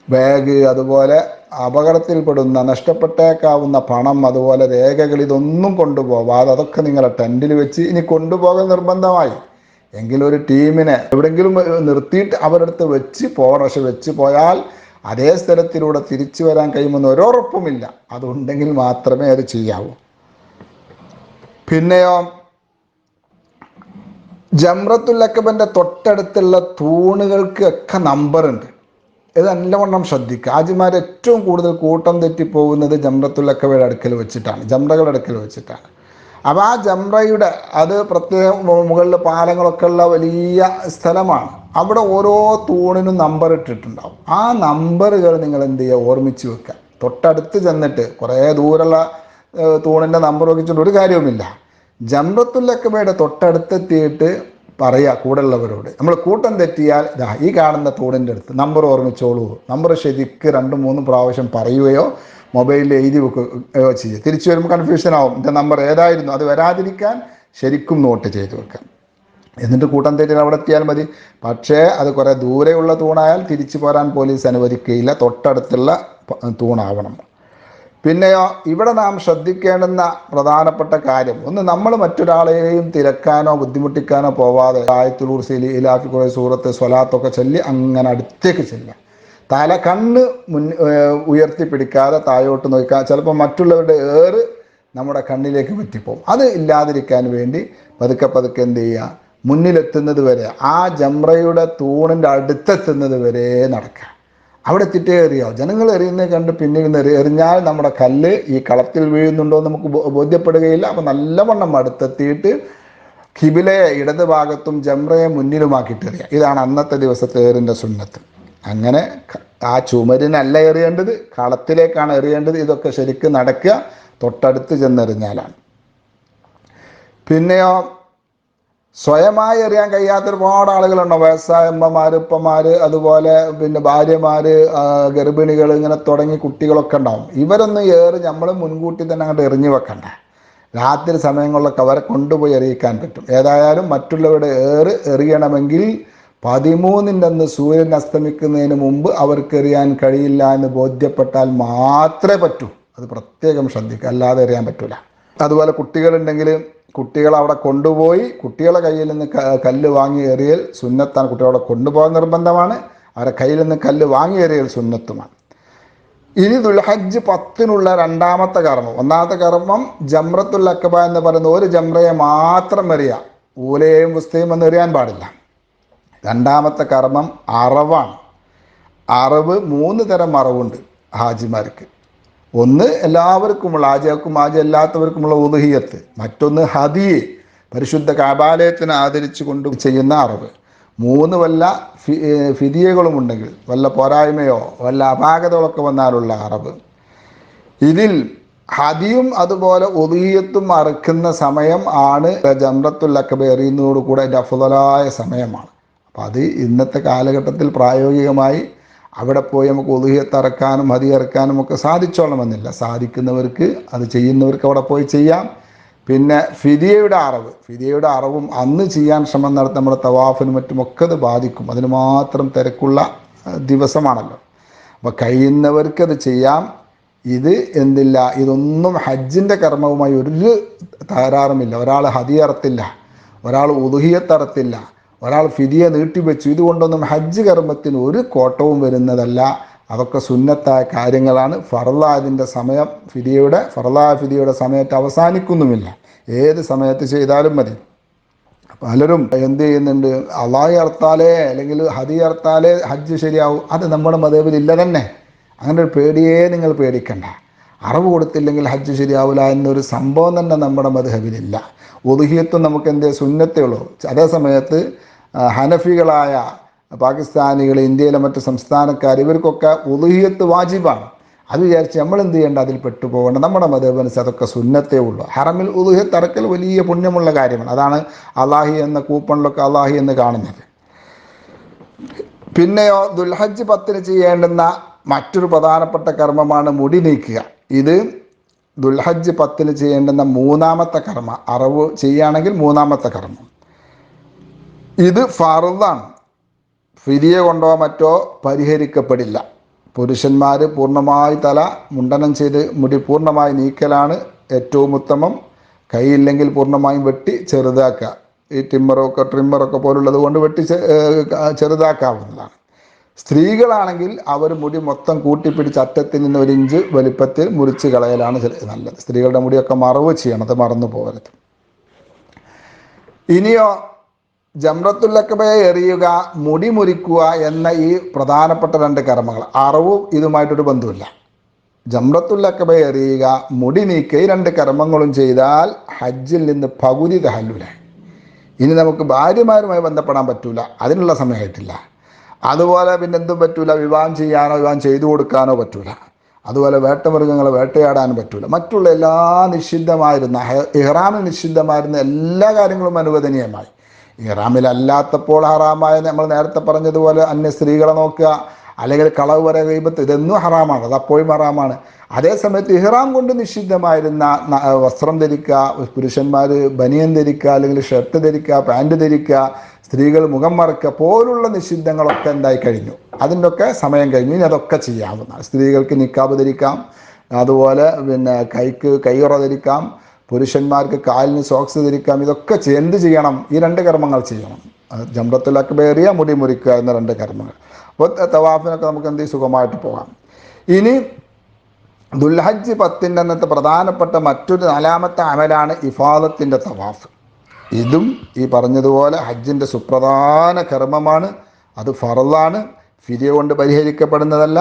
S1: ബാഗ്, അതുപോലെ അപകടത്തിൽപ്പെടുന്ന നഷ്ടപ്പെട്ടേക്കാവുന്ന പണം, അതുപോലെ രേഖകൾ, ഇതൊന്നും കൊണ്ടുപോകാതെ അതൊക്കെ നിങ്ങളെ ടെൻറ്റിൽ വെച്ച് ഇനി കൊണ്ടുപോകൽ നിർബന്ധമായി എങ്കിൽ ഒരു ടീമിനെ എവിടെയെങ്കിലും നിർത്തിയിട്ട് അവരടുത്ത് വെച്ച് പോകണം. പക്ഷെ വെച്ച് പോയാൽ അതേ സ്ഥലത്തിലൂടെ തിരിച്ചു വരാൻ കഴിയുമെന്ന് ഒരുറപ്പുമില്ല. അതുണ്ടെങ്കിൽ മാത്രമേ അത് ചെയ്യാവൂ. പിന്നെയോ, ജംറത്തുൽ അഖബന്റെ തൊട്ടടുത്തുള്ള തൂണുകൾക്ക് ഒക്കെ നമ്പറുണ്ട്. ഇത് നല്ലവണ്ണം ശ്രദ്ധിക്കുക. ഹാജിമാർ ഏറ്റവും കൂടുതൽ കൂട്ടം തെറ്റിപ്പോകുന്നത് ജംറത്തുൽ അഖബയുടെ അടുക്കൽ വെച്ചിട്ടാണ്, ജംറകളുടെ അടുക്കൽ വെച്ചിട്ടാണ്. അപ്പോൾ ആ ജംറയുടെ അത് പ്രത്യേകം മുകളിൽ പാലങ്ങളൊക്കെ ഉള്ള വലിയ സ്ഥലമാണ്. അവിടെ ഓരോ തൂണിനും നമ്പർ ഇട്ടിട്ടുണ്ടാവും. ആ നമ്പറുകൾ നിങ്ങൾ എന്ത് ചെയ്യുക, ഓർമ്മിച്ച് വെക്കുക. തൊട്ടടുത്ത് ചെന്നിട്ട് കുറേ ദൂരമുള്ള തൂണിൻ്റെ നമ്പർ വെച്ചിട്ട് ഒരു കാര്യവുമില്ല. ജംറത്തുൽ അഖബയുടെ തൊട്ടടുത്തെത്തിയിട്ട് പറയുക കൂടെ ഉള്ളവരോട്, നമ്മൾ കൂട്ടം തെറ്റിയാൽ ഇതാ ഈ കാണുന്ന തൂണിൻ്റെ അടുത്ത് നമ്പർ ഓർമ്മിച്ചോളൂ. നമ്പർ ശരിക്ക് 2-3 പ്രാവശ്യം പറയുകയോ മൊബൈലിൽ എഴുതി വെക്കുകയോ ചെയ്യുക. തിരിച്ചു വരുമ്പോൾ കൺഫ്യൂഷൻ ആവും, എൻ്റെ നമ്പർ ഏതായിരുന്നു. അത് വരാതിരിക്കാൻ ശരിക്കും നോട്ട് ചെയ്ത് വെക്കാം. എന്നിട്ട് കൂട്ടം തെറ്റിയാൽ അവിടെ എത്തിയാൽ മതി. പക്ഷേ അത് കുറേ ദൂരെയുള്ള തൂണായാൽ തിരിച്ചു പോരാൻ പോലീസ് അനുവദിക്കുകയില്ല. തൊട്ടടുത്തുള്ള തൂണാവണം. പിന്നെയോ, ഇവിടെ നാം ശ്രദ്ധിക്കേണ്ടുന്ന പ്രധാനപ്പെട്ട കാര്യം ഒന്ന്, നമ്മൾ മറ്റൊരാളെയും തിരക്കാനോ ബുദ്ധിമുട്ടിക്കാനോ പോവാതെ ആയത്തുൽ കുർസിയിൽ ഇലാഫി കുറേ സൂറത്ത് സ്വലാത്തൊക്കെ ചൊല്ലി അങ്ങനെ അടുത്തേക്ക് ചെല്ലുക. കണ്ണ് ഉയർത്തി പിടിക്കാതെ താഴോട്ട് നോക്കുക. ചിലപ്പോൾ മറ്റുള്ളവരുടെ ഏറ് നമ്മുടെ കണ്ണിലേക്ക് പറ്റിപ്പോകും. അത് ഇല്ലാതിരിക്കാൻ വേണ്ടി പതുക്കെ പതുക്കെ എന്ത് ചെയ്യുക, മുന്നിലെത്തുന്നത് വരെ, ആ ജംറയുടെ തൂണിൻ്റെ അടുത്തെത്തുന്നത് വരെ നടക്കുക. അവിടെ എത്തിയിട്ടേ എറിയാവും. ജനങ്ങൾ എറിയുന്നത് കണ്ട് പിന്നീട് എറിഞ്ഞാൽ നമ്മുടെ കല്ല് ഈ കളത്തിൽ വീഴുന്നുണ്ടോ എന്ന് നമുക്ക് ബോധ്യപ്പെടുകയില്ല. അപ്പം നല്ലവണ്ണം അടുത്തെത്തിയിട്ട് ഖിബിലയെ ഇടത് ഭാഗത്തും ജംറയെ മുന്നിലുമാക്കിയിട്ട് എറിയുക. ഇതാണ് അന്നത്തെ ദിവസത്തെ ഏറിൻ്റെ സുന്നത്ത്. അങ്ങനെ ആ ചുമരിനല്ല എറിയേണ്ടത്, കളത്തിലേക്കാണ് എറിയേണ്ടത്. ഇതൊക്കെ ശരിക്കും നടക്കുക തൊട്ടടുത്ത് ചെന്നെറിഞ്ഞാലാണ്. പിന്നെയോ, സ്വയമായി എറിയാൻ കഴിയാത്ത ഒരുപാട് ആളുകളുണ്ടോ, വയസ്സായ അമ്മമാർ, ഉപ്പമാർ, അതുപോലെ പിന്നെ ഭാര്യമാർ, ഗർഭിണികൾ, ഇങ്ങനെ തുടങ്ങി കുട്ടികളൊക്കെ ഉണ്ടാവും. ഇവരൊന്നും നമ്മൾ മുൻകൂട്ടി തന്നെ അങ്ങോട്ട് എറിഞ്ഞു വെക്കണ്ട. രാത്രി സമയങ്ങളിലൊക്കെ അവരെ കൊണ്ടുപോയി എറിയിക്കാൻ പറ്റും. ഏതായാലും മറ്റുള്ളവരുടെ എറിയണമെങ്കിൽ 13-ൻ്റെ അന്ന് സൂര്യൻ അസ്തമിക്കുന്നതിന് മുമ്പ് അവർക്ക് എറിയാൻ കഴിയില്ല എന്ന് ബോധ്യപ്പെട്ടാൽ മാത്രമേ പറ്റൂ. അത് പ്രത്യേകം ശ്രദ്ധിക്കുക, അല്ലാതെ എറിയാൻ പറ്റില്ല. അതുപോലെ കുട്ടികളുണ്ടെങ്കിൽ കുട്ടികളെ അവിടെ കൊണ്ടുപോയി കുട്ടികളെ കയ്യിൽ നിന്ന് കല്ല് വാങ്ങി എറിയൽ സുന്നത്താണ്. കുട്ടികളെ കൊണ്ടുപോകാൻ നിർബന്ധമാണ്. അവരുടെ കയ്യിൽ നിന്ന് കല്ല് വാങ്ങി എറിയൽ സുന്നത്തുമാണ്. ഇനി ദുൽഹജ്ജ് 10-നുള്ള രണ്ടാമത്തെ കർമ്മം. ഒന്നാമത്തെ കർമ്മം ജംറത്തുൽ അഖബ എന്ന് പറയുന്ന ഒരു ജംറയെ മാത്രം എറിയുക. ഊലയെയും പുസ്തയും ഒന്നും എറിയാൻ പാടില്ല. രണ്ടാമത്തെ കർമ്മം അറവാണ്. അറവ് 3 തരം അറവുണ്ട് ഹാജിമാർക്ക്. ഒന്ന് എല്ലാവർക്കുമുള്ള, ഹാജിക്കും ഹാജി അല്ലാത്തവർക്കുമുള്ള ഉദ്ഹിയത്ത്. മറ്റൊന്ന് ഹദിയ്, പരിശുദ്ധ കഅബാലയത്തിനെ ആദരിച്ചു കൊണ്ട് ചെയ്യുന്ന അറവ്. 3 വല്ല ഫിദിയകളും ഉണ്ടെങ്കിൽ, വല്ല പോരായ്മയോ വല്ല അപാകതകളൊക്കെ വന്നാലുള്ള അറവ്. ഇതിൽ ഹദിയും അതുപോലെ ഉദ്ഹിയത്തും അറുക്കുന്ന സമയം ആണ് ജംറത്തുൽ അഖബ എറിയുന്നതോടുകൂടെ അതിൻ്റെ അഫ്ളലായ സമയമാണ്. അപ്പം അത് ഇന്നത്തെ കാലഘട്ടത്തിൽ പ്രായോഗികമായി അവിടെ പോയി നമുക്ക് ഉദ്ഹിയത്ത് അറക്കാനും ഹദി അറക്കാനും ഒക്കെ സാധിച്ചോളണമെന്നില്ല. സാധിക്കുന്നവർക്ക്, അത് ചെയ്യുന്നവർക്ക് അവിടെ പോയി ചെയ്യാം. പിന്നെ ഫിദിയയുടെ അറവും അന്ന് ചെയ്യാൻ ശ്രമം നടത്തി നമ്മുടെ തവാഫിനും മറ്റുമൊക്കെ അത് ബാധിക്കും. അതിന് മാത്രം തിരക്കുള്ള ദിവസമാണല്ലോ. അപ്പോൾ കഴിയുന്നവർക്ക് അത് ചെയ്യാം. ഇത് എന്തില്ല, ഇതൊന്നും ഹജ്ജിൻ്റെ കർമ്മവുമായി ഒരു തകരാറുമില്ല. ഒരാൾ ഹദി അറത്തില്ല, ഒരാൾ ഉദ്ഹിയത്ത് അറത്തില്ല, ഒരാൾ ഫിദിയ നീട്ടിവെച്ചു. ഇതുകൊണ്ടൊന്നും ഹജ്ജ് കർമ്മത്തിന് ഒരു കോട്ടവും വരുന്നതല്ല. അതൊക്കെ സുന്നത്തായ കാര്യങ്ങളാണ്. ഫർളായതിൻ്റെ സമയം ഫർളായ ഫിദിയയുടെ സമയത്ത് അവസാനിക്കുന്നുമില്ല. ഏത് സമയത്ത് ചെയ്താലും മതി. പലരും എന്ത് ചെയ്യുന്നുണ്ട്, അള്ളാഹി അർത്താലേ അല്ലെങ്കിൽ ഹദി അർത്താലേ ഹജ്ജ് ശരിയാവും. അത് നമ്മുടെ മദ്ഹബിലില്ല തന്നെ. അങ്ങനെ ഒരു പേടിയേ നിങ്ങൾ പേടിക്കണ്ട. അറവ് കൊടുത്തില്ലെങ്കിൽ ഹജ്ജ് ശരിയാവില്ല എന്നൊരു സംഭവം തന്നെ നമ്മുടെ മദ്ഹബിലില്ല. ഉദ്ഹിയത്തും നമുക്ക് എന്തേ സുന്നത്തേ ഉള്ളൂ. അതേ സമയത്ത് ഹനഫികളായ പാകിസ്ഥാനികൾ, ഇന്ത്യയിലെ മറ്റ് സംസ്ഥാനക്കാർ, ഇവർക്കൊക്കെ ഉദ്ഹിയത്ത് വാജിബാണ്. അത് വിചാരിച്ച് നമ്മൾ എന്ത് ചെയ്യേണ്ട, അതിൽ പെട്ടുപോകേണ്ട. നമ്മുടെ മതമനുസരിച്ച് അതൊക്കെ സുന്നത്തേ ഉള്ളൂ. ഹറമിൽ ഉദ്ഹിയത്ത് അറക്കൽ വലിയ പുണ്യമുള്ള കാര്യമാണ്. അതാണ് അല്ലാഹി എന്ന കൂപ്പണിലൊക്കെ അല്ലാഹി എന്ന് കാണുന്നത്. പിന്നെയോ, ദുൽഹജ്ജ് 10 ചെയ്യേണ്ടുന്ന മറ്റൊരു പ്രധാനപ്പെട്ട കർമ്മമാണ് മുടി നീക്കുക. ഇത് ദുൽഹജ്ജ് 10 ചെയ്യേണ്ടുന്ന 3-ാമത്തെ കർമ്മം. അറവ് ചെയ്യുകയാണെങ്കിൽ 3-ാമത്തെ കർമ്മം. ഇത് ഫർളാണ്. ഫിദിയ കൊണ്ടോ മറ്റോ പരിഹരിക്കപ്പെടില്ല. പുരുഷന്മാർ പൂർണ്ണമായി തല മുണ്ടനം ചെയ്ത് മുടി പൂർണ്ണമായി നീക്കലാണ് ഏറ്റവും ഉത്തമം. കൈയില്ലെങ്കിൽ പൂർണ്ണമായും വെട്ടി ചെറുതാക്കുക. ഈ ട്രിമ്മറൊക്കെ പോലുള്ളത് കൊണ്ട് വെട്ടി ചെറുതാക്കാവുന്നതാണ്. സ്ത്രീകളാണെങ്കിൽ അവർ മുടി മൊത്തം കൂട്ടിപ്പിടിച്ച് അറ്റത്തിൽ നിന്ന് 1 ഇഞ്ച് വലിപ്പത്തിൽ മുറിച്ച് കളയലാണ് നല്ലത്. സ്ത്രീകളുടെ മുടിയൊക്കെ മറവ് ചെയ്യണം, അത് മറന്നു പോകരുത്. ഇനിയോ ജംറത്തുൽ അഖബയെ എറിയുക, മുടി മുറിക്കുക എന്ന ഈ പ്രധാനപ്പെട്ട 2 കർമ്മങ്ങൾ, അറവും ഇതുമായിട്ടൊരു ബന്ധമില്ല. ജംറത്തുൽ അഖബയെ എറിയുക, മുടി നീക്കുക, ഈ 2 കർമ്മങ്ങളും ചെയ്താൽ ഹജ്ജിൽ നിന്ന് പകുതി തഹല്ലുലായി. ഇനി നമുക്ക് ഭാര്യമാരുമായി ബന്ധപ്പെടാൻ പറ്റൂല, അതിനുള്ള സമയമായിട്ടില്ല. അതുപോലെ പിന്നെ എന്തും പറ്റൂല, വിവാഹം ചെയ്യാനോ വിവാഹം ചെയ്തു കൊടുക്കാനോ പറ്റൂല. അതുപോലെ വേട്ടമൃഗങ്ങളെ വേട്ടയാടാനും പറ്റൂല. മറ്റുള്ള എല്ലാ നിഷിദ്ധമായിരുന്ന, ഇഹ്റാമിൽ നിഷിദ്ധമായിരുന്ന എല്ലാ കാര്യങ്ങളും അനുവദനീയമായി. ഇഹ്റാമിലല്ലാത്തപ്പോൾ ഹറാമായ നമ്മൾ നേരത്തെ പറഞ്ഞതുപോലെ അന്യ സ്ത്രീകളെ നോക്കുക, അല്ലെങ്കിൽ കളവ് വരെ ഗീബത്ത്, ഇതൊന്നും ഹറാമാണ്, അത് അപ്പോഴും ഹറാമാണ്. അതേസമയത്ത് ഇഹ്റാം കൊണ്ട് നിഷിദ്ധമായിരുന്ന വസ്ത്രം ധരിക്കുക, പുരുഷന്മാർ ബനിയൻ ധരിക്കുക, അല്ലെങ്കിൽ ഷർട്ട് ധരിക്കുക, പാൻറ് ധരിക്കുക, സ്ത്രീകൾ മുഖം മറക്കുക പോലുള്ള നിഷിദ്ധങ്ങളൊക്കെ എന്തായി കഴിഞ്ഞു, അതിൻ്റെ ഒക്കെ സമയം കഴിഞ്ഞു. ഇനി അതൊക്കെ ചെയ്യാവുന്നതാണ്. സ്ത്രീകൾക്ക് നിക്കാബ് ധരിക്കാം, അതുപോലെ പിന്നെ കൈയുറ ധരിക്കാം, പുരുഷന്മാർക്ക് കാലിന് സോക്സ് ധരിക്കാം. ഇതൊക്കെ എന്ത് ചെയ്യണം? ഈ 2 കർമ്മങ്ങൾ ചെയ്യണം. ജംറത്തുൽ അഖബ എറിയ, മുടി മുറിക്കുക എന്ന 2 കർമ്മങ്ങൾ. അപ്പോൾ തവാഫിനൊക്കെ നമുക്ക് എന്ത് സുഖമായിട്ട് പോകാം. ഇനി ദുൽഹജ്ജ് 10 അന്നത്തെ പ്രധാനപ്പെട്ട മറ്റൊരു 4ാമത്തെ അമലാണ് ഇഫാദത്തിൻ്റെ തവാഫ്. ഇതും ഈ പറഞ്ഞതുപോലെ ഹജ്ജിൻ്റെ സുപ്രധാന കർമ്മമാണ്. അത് ഫർളാണ്, ഫിദിയ കൊണ്ട് പരിഹരിക്കപ്പെടുന്നതല്ല.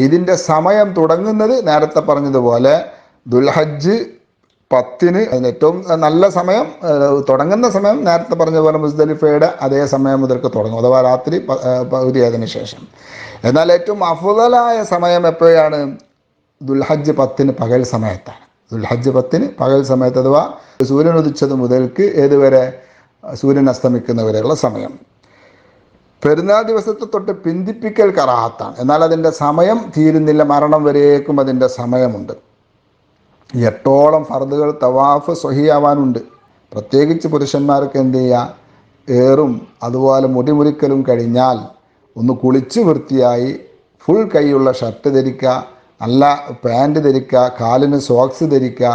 S1: ഇതിൻ്റെ സമയം തുടങ്ങുന്നത് നേരത്തെ പറഞ്ഞതുപോലെ ദുൽഹജ്ജ് 10 അതിന് ഏറ്റവും നല്ല സമയം, തുടങ്ങുന്ന സമയം നേരത്തെ പറഞ്ഞതുപോലെ മുസ്ദലിഫയുടെ അതേ സമയം മുതൽക്ക് തുടങ്ങും, അഥവാ രാത്രി പകുതിയായതിനു ശേഷം. എന്നാൽ ഏറ്റവും അഫ്ളലായ സമയം എപ്പോഴാണ്? ദുൽഹജ്ജ് 10 പകൽ സമയത്താണ്. ദുൽഹജ്ജ് 10 പകൽ സമയത്ത്, അഥവാ സൂര്യൻ ഉദിച്ചത് മുതൽക്ക് ഏതുവരെ? സൂര്യൻ അസ്തമിക്കുന്നവരെയുള്ള സമയം. പെരുന്നാൾ ദിവസത്തെ തൊട്ട് പിന്തിപ്പിക്കൽ കറാഹത്താണ്. എന്നാൽ അതിൻ്റെ സമയം തീരുന്നില്ല, മരണം വരേക്കും അതിൻ്റെ സമയമുണ്ട്. 8ഓളം ഫർദുകൾ തവാഫ് സ്വഹിയാവാനുണ്ട്. പ്രത്യേകിച്ച് പുരുഷന്മാർക്ക് എന്ത് ചെയ്യുക? ഏറും അതുപോലെ മുടിമുറിക്കലും കഴിഞ്ഞാൽ ഒന്ന് കുളിച്ച് വൃത്തിയായി ഫുൾ കൈയുള്ള ഷർട്ട് ധരിക്കുക, നല്ല പാൻറ് ധരിക്കുക, കാലിന് സോക്സ് ധരിക്കുക,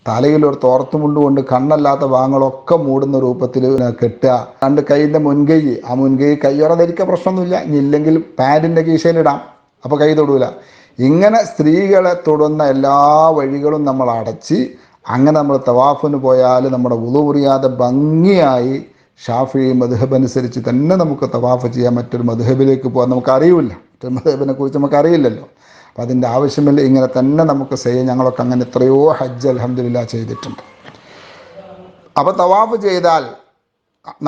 S1: തലയിൽ ഒരു തോർത്തുമുണ്ടുകൊണ്ട് കണ്ണല്ലാത്ത ഭാഗങ്ങളൊക്കെ മൂടുന്ന രൂപത്തിൽ കെട്ടുക. 2 കൈയിൻ്റെ മുൻകൈ, ആ മുൻകൈ കയ്യോറ ധരിക്കുക, പ്രശ്നമൊന്നുമില്ല. ഇനി ഇല്ലെങ്കിൽ പാൻറ്റിൻ്റെ കീശയിലിടാം, അപ്പോൾ കൈ തൊടൂല. ഇങ്ങനെ സ്ത്രീകളെ തൊടുന്ന എല്ലാ വഴികളും നമ്മൾ അടച്ച് അങ്ങനെ നമ്മൾ തവാഫിന് പോയാൽ നമ്മുടെ വുളു മുറിയാതെ ഭംഗിയായി ഷാഫി മദ്ഹബ് അനുസരിച്ച് തന്നെ നമുക്ക് തവാഫ് ചെയ്യാൻ. മറ്റൊരു മദ്ഹബിലേക്ക് പോകാൻ നമുക്കറിയില്ല, മറ്റൊരു മദ്ഹബിനെ കുറിച്ച് നമുക്കറിയില്ലല്ലോ. അപ്പം അതിൻ്റെ ആവശ്യമില്ല, ഇങ്ങനെ തന്നെ നമുക്ക് ചെയ്യാം. ഞങ്ങളൊക്കെ അങ്ങനെ എത്രയോ ഹജ്ജ് അൽഹംദുലില്ലാ ചെയ്തിട്ടുണ്ട്. അപ്പോൾ തവാഫ് ചെയ്താൽ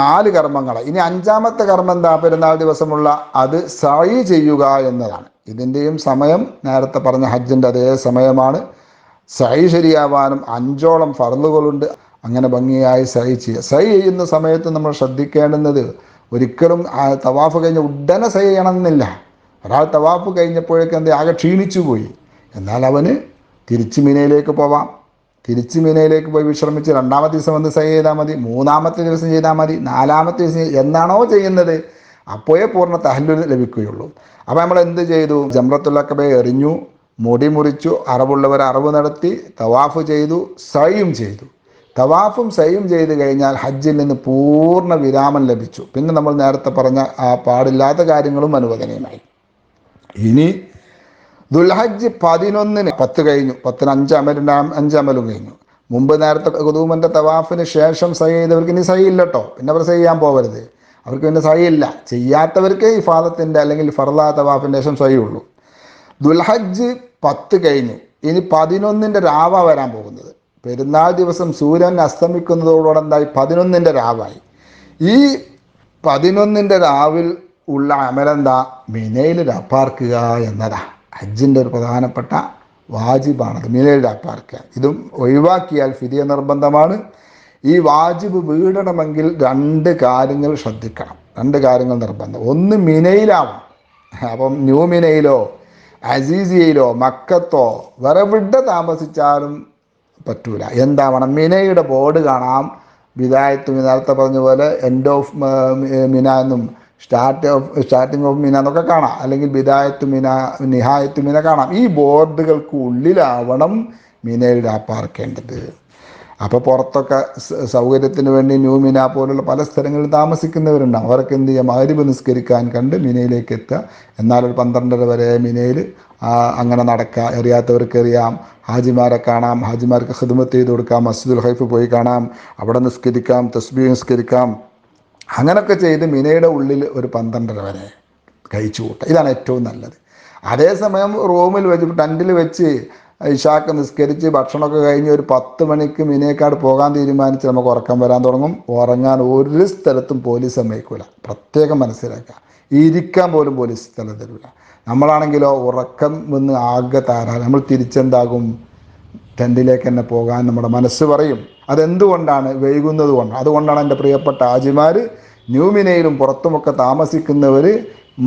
S1: 4 കർമ്മങ്ങൾ. ഇനി 5ാമത്തെ കർമ്മം എന്താ? പെരുന്നാൾ ദിവസമുള്ള അത് സഅയ് ചെയ്യുക എന്നതാണ്. ഇതിൻ്റെയും സമയം നേരത്തെ പറഞ്ഞ ഹജ്ജിൻ്റെ അതേ സമയമാണ്. സഅയ് ശരിയാവാനും 5ഓളം ഫർളുകളുണ്ട്. അങ്ങനെ ഭംഗിയായി സഅയ് ചെയ്യുക. സഅയ് ചെയ്യുന്ന സമയത്ത് നമ്മൾ ശ്രദ്ധിക്കേണ്ടുന്നത്, ഒരിക്കലും തവാഫ് കഴിഞ്ഞ് ഉടനെ സഅയ് ചെയ്യണമെന്നില്ല. ഒരാൾ തവാഫ് കഴിഞ്ഞപ്പോഴേക്കും ആകെ ക്ഷീണിച്ചു പോയി, എന്നാൽ അവന് തിരിച്ച് മിനയിലേക്ക് പോവാം. തിരിച്ച് മിനയിലേക്ക് പോയി വിശ്രമിച്ച് 2ാമത്തെ ദിവസം വന്ന് സഅയ് ചെയ്താൽ മതി, 3ാമത്തെ ദിവസം ചെയ്താൽ മതി, 4ാമത്തെ ദിവസം എന്നാണോ ചെയ്യുന്നത് അപ്പോഴേ പൂർണ്ണ തഹല്ലുൽ ലഭിക്കുകയുള്ളൂ. അപ്പോൾ നമ്മൾ എന്ത് ചെയ്തു? ജംറത്തുൽ അഖബയെ എറിഞ്ഞു, മുടി മുറിച്ചു, അറവുള്ളവർ അറവ് നടത്തി, തവാഫ് ചെയ്തു, സഅയും ചെയ്തു. തവാഫും സഅയും ചെയ്ത് കഴിഞ്ഞാൽ ഹജ്ജിൽ നിന്ന് പൂർണ്ണ വിരാമം ലഭിച്ചു. പിന്നെ നമ്മൾ നേരത്തെ പറഞ്ഞ ആ പാടില്ലാത്ത കാര്യങ്ങളും അനുവദനീയമായി. ഇനി ദുൽഹജ്ജ് 11 10 കഴിഞ്ഞു, 10 5 അമലും കഴിഞ്ഞു. മുമ്പ് നേരത്തെ ഖുദൂമിൻ്റെ തവാഫിന് ശേഷം സഅയ് ചെയ്തവർക്ക് ഇനി സഅയ് ഇല്ല കേട്ടോ. പിന്നെ അവർ സഅയ് ചെയ്യാൻ പോകരുത്, അവർക്ക് പിന്നെ സഅയ് ഇല്ല. ചെയ്യാത്തവർക്ക് ഇഫാദത്തിൻ്റെ അല്ലെങ്കിൽ ഫർളാ തവാഫിൻ്റെ ശേഷം സഅയ് ഉള്ളൂ. ദുൽഹജ്ജ് 10 കഴിഞ്ഞു. ഇനി 11ൻ്റെ രാവ വരാൻ പോകുന്നത്. പെരുന്നാൾ ദിവസം സൂര്യൻ അസ്തമിക്കുന്നതോടുകൂടെ എന്തായി? 11ൻ്റെ രാവായി. ഈ 11ൻ്റെ രാവിൽ ഉള്ള അമലെന്താ? മിനയിൽ രാപ്പാർക്കുക എന്നതാ. ഹജ്ജിൻ്റെ ഒരു പ്രധാനപ്പെട്ട വാജിബാണത്, മിനയിൽ രാപ്പാർക്കുക. ഇതും ഒഴിവാക്കിയാൽ ഫിദിയ നിർബന്ധമാണ്. ഈ വാജിബ് വീടണമെങ്കിൽ 2 കാര്യങ്ങൾ ശ്രദ്ധിക്കണം. 2 കാര്യങ്ങൾ നിർബന്ധം. ഒന്ന് മിനയിലാവും. അപ്പം ന്യൂ മിനയിലോ അസീസിയയിലോ മക്കത്തോ വേറെ എവിടെ താമസിച്ചാലും പറ്റൂല. എന്താവണം? മിനയുടെ ബോർഡ് കാണാം. വിദായത്ത് നേരത്തെ പറഞ്ഞ പോലെ എൻഡ് ഓഫ് മിന എന്നും സ്റ്റാർട്ടിങ് ഓഫ് മിന എന്നൊക്കെ കാണാം, അല്ലെങ്കിൽ ബിദായത്തു മിന, നിഹായത്തു മിന കാണാം. ഈ ബോർഡുകൾക്ക് ഉള്ളിലാവണം മിനയിൽ രാപ്പാർക്കേണ്ടത്. അപ്പോൾ പുറത്തൊക്കെ സൗകര്യത്തിന് വേണ്ടി ന്യൂ മിന പോലുള്ള പല സ്ഥലങ്ങളിൽ താമസിക്കുന്നവരുണ്ടാവും. അവർക്ക് എന്ത് ചെയ്യുക, മഗ്‌രിബ് നിസ്കരിക്കാൻ കണ്ട് മിനയിലേക്ക് എത്തുക. എന്നാൽ ഒരു 12:30 വരെ മിനയിൽ അങ്ങനെ നടക്കുക. എറിയാത്തവർക്ക് എറിയാം, ഹാജിമാരെ കാണാം, ഹാജിമാർക്ക് ഖിദ്മത്ത് ചെയ്ത് കൊടുക്കാം, മസ്ജിദുൽ ഹൈഫ് പോയി കാണാം, അവിടെ നിസ്കരിക്കാം, തസ്ബീഹ് നിസ്കരിക്കാം. അങ്ങനെയൊക്കെ ചെയ്ത് മിനയുടെ ഉള്ളിൽ ഒരു 12:30 വരെ കഴിച്ചു കൂട്ടുക. ഇതാണ് ഏറ്റവും നല്ലത്. അതേസമയം റൂമിൽ വെച്ച് ടെൻറ്റിൽ വെച്ച് ഇശാക്ക് നിസ്കരിച്ച് ഭക്ഷണമൊക്കെ കഴിഞ്ഞ് ഒരു 10 മണിക്ക് മിനേക്കാട് പോകാൻ തീരുമാനിച്ച് നമുക്ക് ഉറക്കം വരാൻ തുടങ്ങും. ഉറങ്ങാൻ ഒരു സ്ഥലത്തും പോലീസ് സമ്മതിക്കില്ല. പ്രത്യേകം മനസ്സിലാക്കുക. ഇരിക്കാൻ പോലും പോലീസ് സ്ഥലം തരില്ല. നമ്മളാണെങ്കിലോ ഉറക്കം വന്ന് ആകെ താരാ, നമ്മൾ തിരിച്ചെന്താകും, ടെൻറ്റിലേക്ക് തന്നെ പോകാൻ നമ്മുടെ മനസ്സ് പറയും. അതെന്തുകൊണ്ടാണ്? വൈകുന്നത് കൊണ്ടാണ്. അതുകൊണ്ടാണ് എൻ്റെ പ്രിയപ്പെട്ട ഹാജിമാർ, ന്യൂ മിനയിലും പുറത്തുമൊക്കെ താമസിക്കുന്നവർ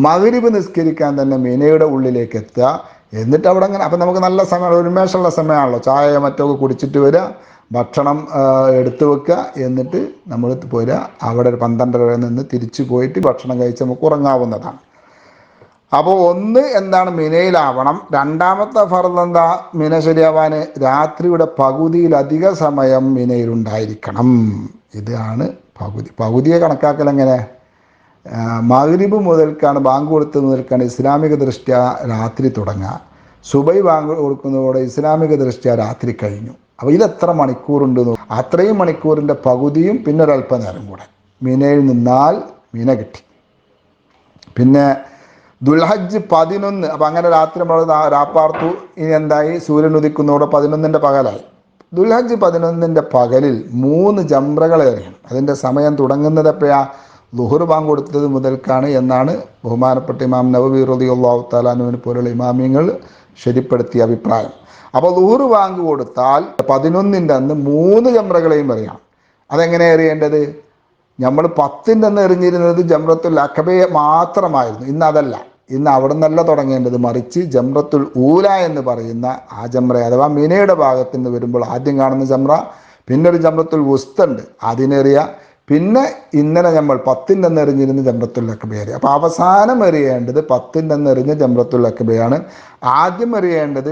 S1: മഗ്‌രിബ് നിസ്കരിക്കാൻ തന്നെ മിനയുടെ ഉള്ളിലേക്ക് എത്തുക. എന്നിട്ട് അവിടെ അങ്ങനെ, അപ്പം നമുക്ക് നല്ല സമയമാണ്, ഉന്മേഷമുള്ള സമയമാണല്ലോ. ചായ മറ്റൊക്കെ കുടിച്ചിട്ട് വരിക, ഭക്ഷണം എടുത്തു വെക്കുക, എന്നിട്ട് നമ്മൾ പോരുക. അവിടെ ഒരു 12:30 വരെ നിന്ന് തിരിച്ചു പോയിട്ട് ഭക്ഷണം കഴിച്ച് നമുക്ക് ഉറങ്ങാവുന്നതാണ്. അപ്പോൾ ഒന്ന് എന്താണ്, മിനയിലാവണം. രണ്ടാമത്തെ ഫർദ് എന്താ മിന ശരിയാവാന്? രാത്രിയുടെ പകുതിയിലധിക സമയം മിനയിലുണ്ടായിരിക്കണം. ഇതാണ് പകുതിയെ കണക്കാക്കൽ എങ്ങനെ? മഗ്‌രിബ് മുതൽക്കാണ്, ബാങ്ക് കൊടുത്തത് മുതൽക്കാണ് ഇസ്ലാമിക ദൃഷ്ട്യാ രാത്രി തുടങ്ങുക. സുബൈ ബാങ്ക് കൊടുക്കുന്നതോടെ ഇസ്ലാമിക ദൃഷ്ട്യാ രാത്രി കഴിഞ്ഞു. അപ്പോൾ ഇതെത്ര മണിക്കൂറുണ്ട്? അത്രയും മണിക്കൂറിൻ്റെ പകുതിയും പിന്നെ ഒരല്പനേരം കൂടെ മിനയിൽ നിന്നാൽ മിന കിട്ടി. പിന്നെ ദുൽഹജ്ജ് 11, അപ്പം അങ്ങനെ രാത്രി നമ്മൾ രാപ്പാർത്തു. ഇനി എന്തായി? സൂര്യൻ ഉദിക്കുന്നതോടെ 11ൻ്റെ പകലായി. ദുൽഹജ്ജ് 11ൻ്റെ പകലിൽ 3 ജംറകൾ എറിയണം. അതിൻ്റെ സമയം തുടങ്ങുന്നത് എപ്പോഴാണ്? ളുഹർ ബാങ്ക് കൊടുത്തത് മുതൽക്കാണ് എന്നാണ് ബഹുമാനപ്പെട്ട ഇമാം നവവി റളിയല്ലാഹു തആല അൻഹുവിനെ പോലുള്ള ഇമാമിങ്ങൾ ശരിപ്പെടുത്തിയ അഭിപ്രായം. അപ്പോൾ ളുഹർ ബാങ്ക് കൊടുത്താൽ 11ൻ്റെ അന്ന് 3 ജംറകളെയും എറിയണം. അതെങ്ങനെ എറിയേണ്ടത്? നമ്മൾ 10ൻ്റെ അന്ന് എറിഞ്ഞിരുന്നത് ജംറത്തുൽ അഖബയെ മാത്രമായിരുന്നു. ഇന്ന് അതല്ല. ഇന്ന് അവിടെ നിന്നല്ല തുടങ്ങേണ്ടത്, മറിച്ച് ജംറത്തുൽ ഊല എന്ന് പറയുന്ന ആ ജംറ, അഥവാ മിനയുടെ ഭാഗത്ത് നിന്ന് വരുമ്പോൾ ആദ്യം കാണുന്ന ജംറ, പിന്നെ ഒരു ജംറത്തുൽ വുസ്ത ഉണ്ട്, അതിനെറിയ. പിന്നെ ഇന്നലെ നമ്മൾ 10ൻ്റെ അന്ന് എറിഞ്ഞിരുന്ന ജംറത്തുൽ അഖബ എറിയ. അപ്പോൾ അവസാനം എറിയേണ്ടത് 10ൻ്റെ അന്ന് എറിഞ്ഞ ജംറത്തുൽ അഖബയാണ്. ആദ്യം എറിയേണ്ടത്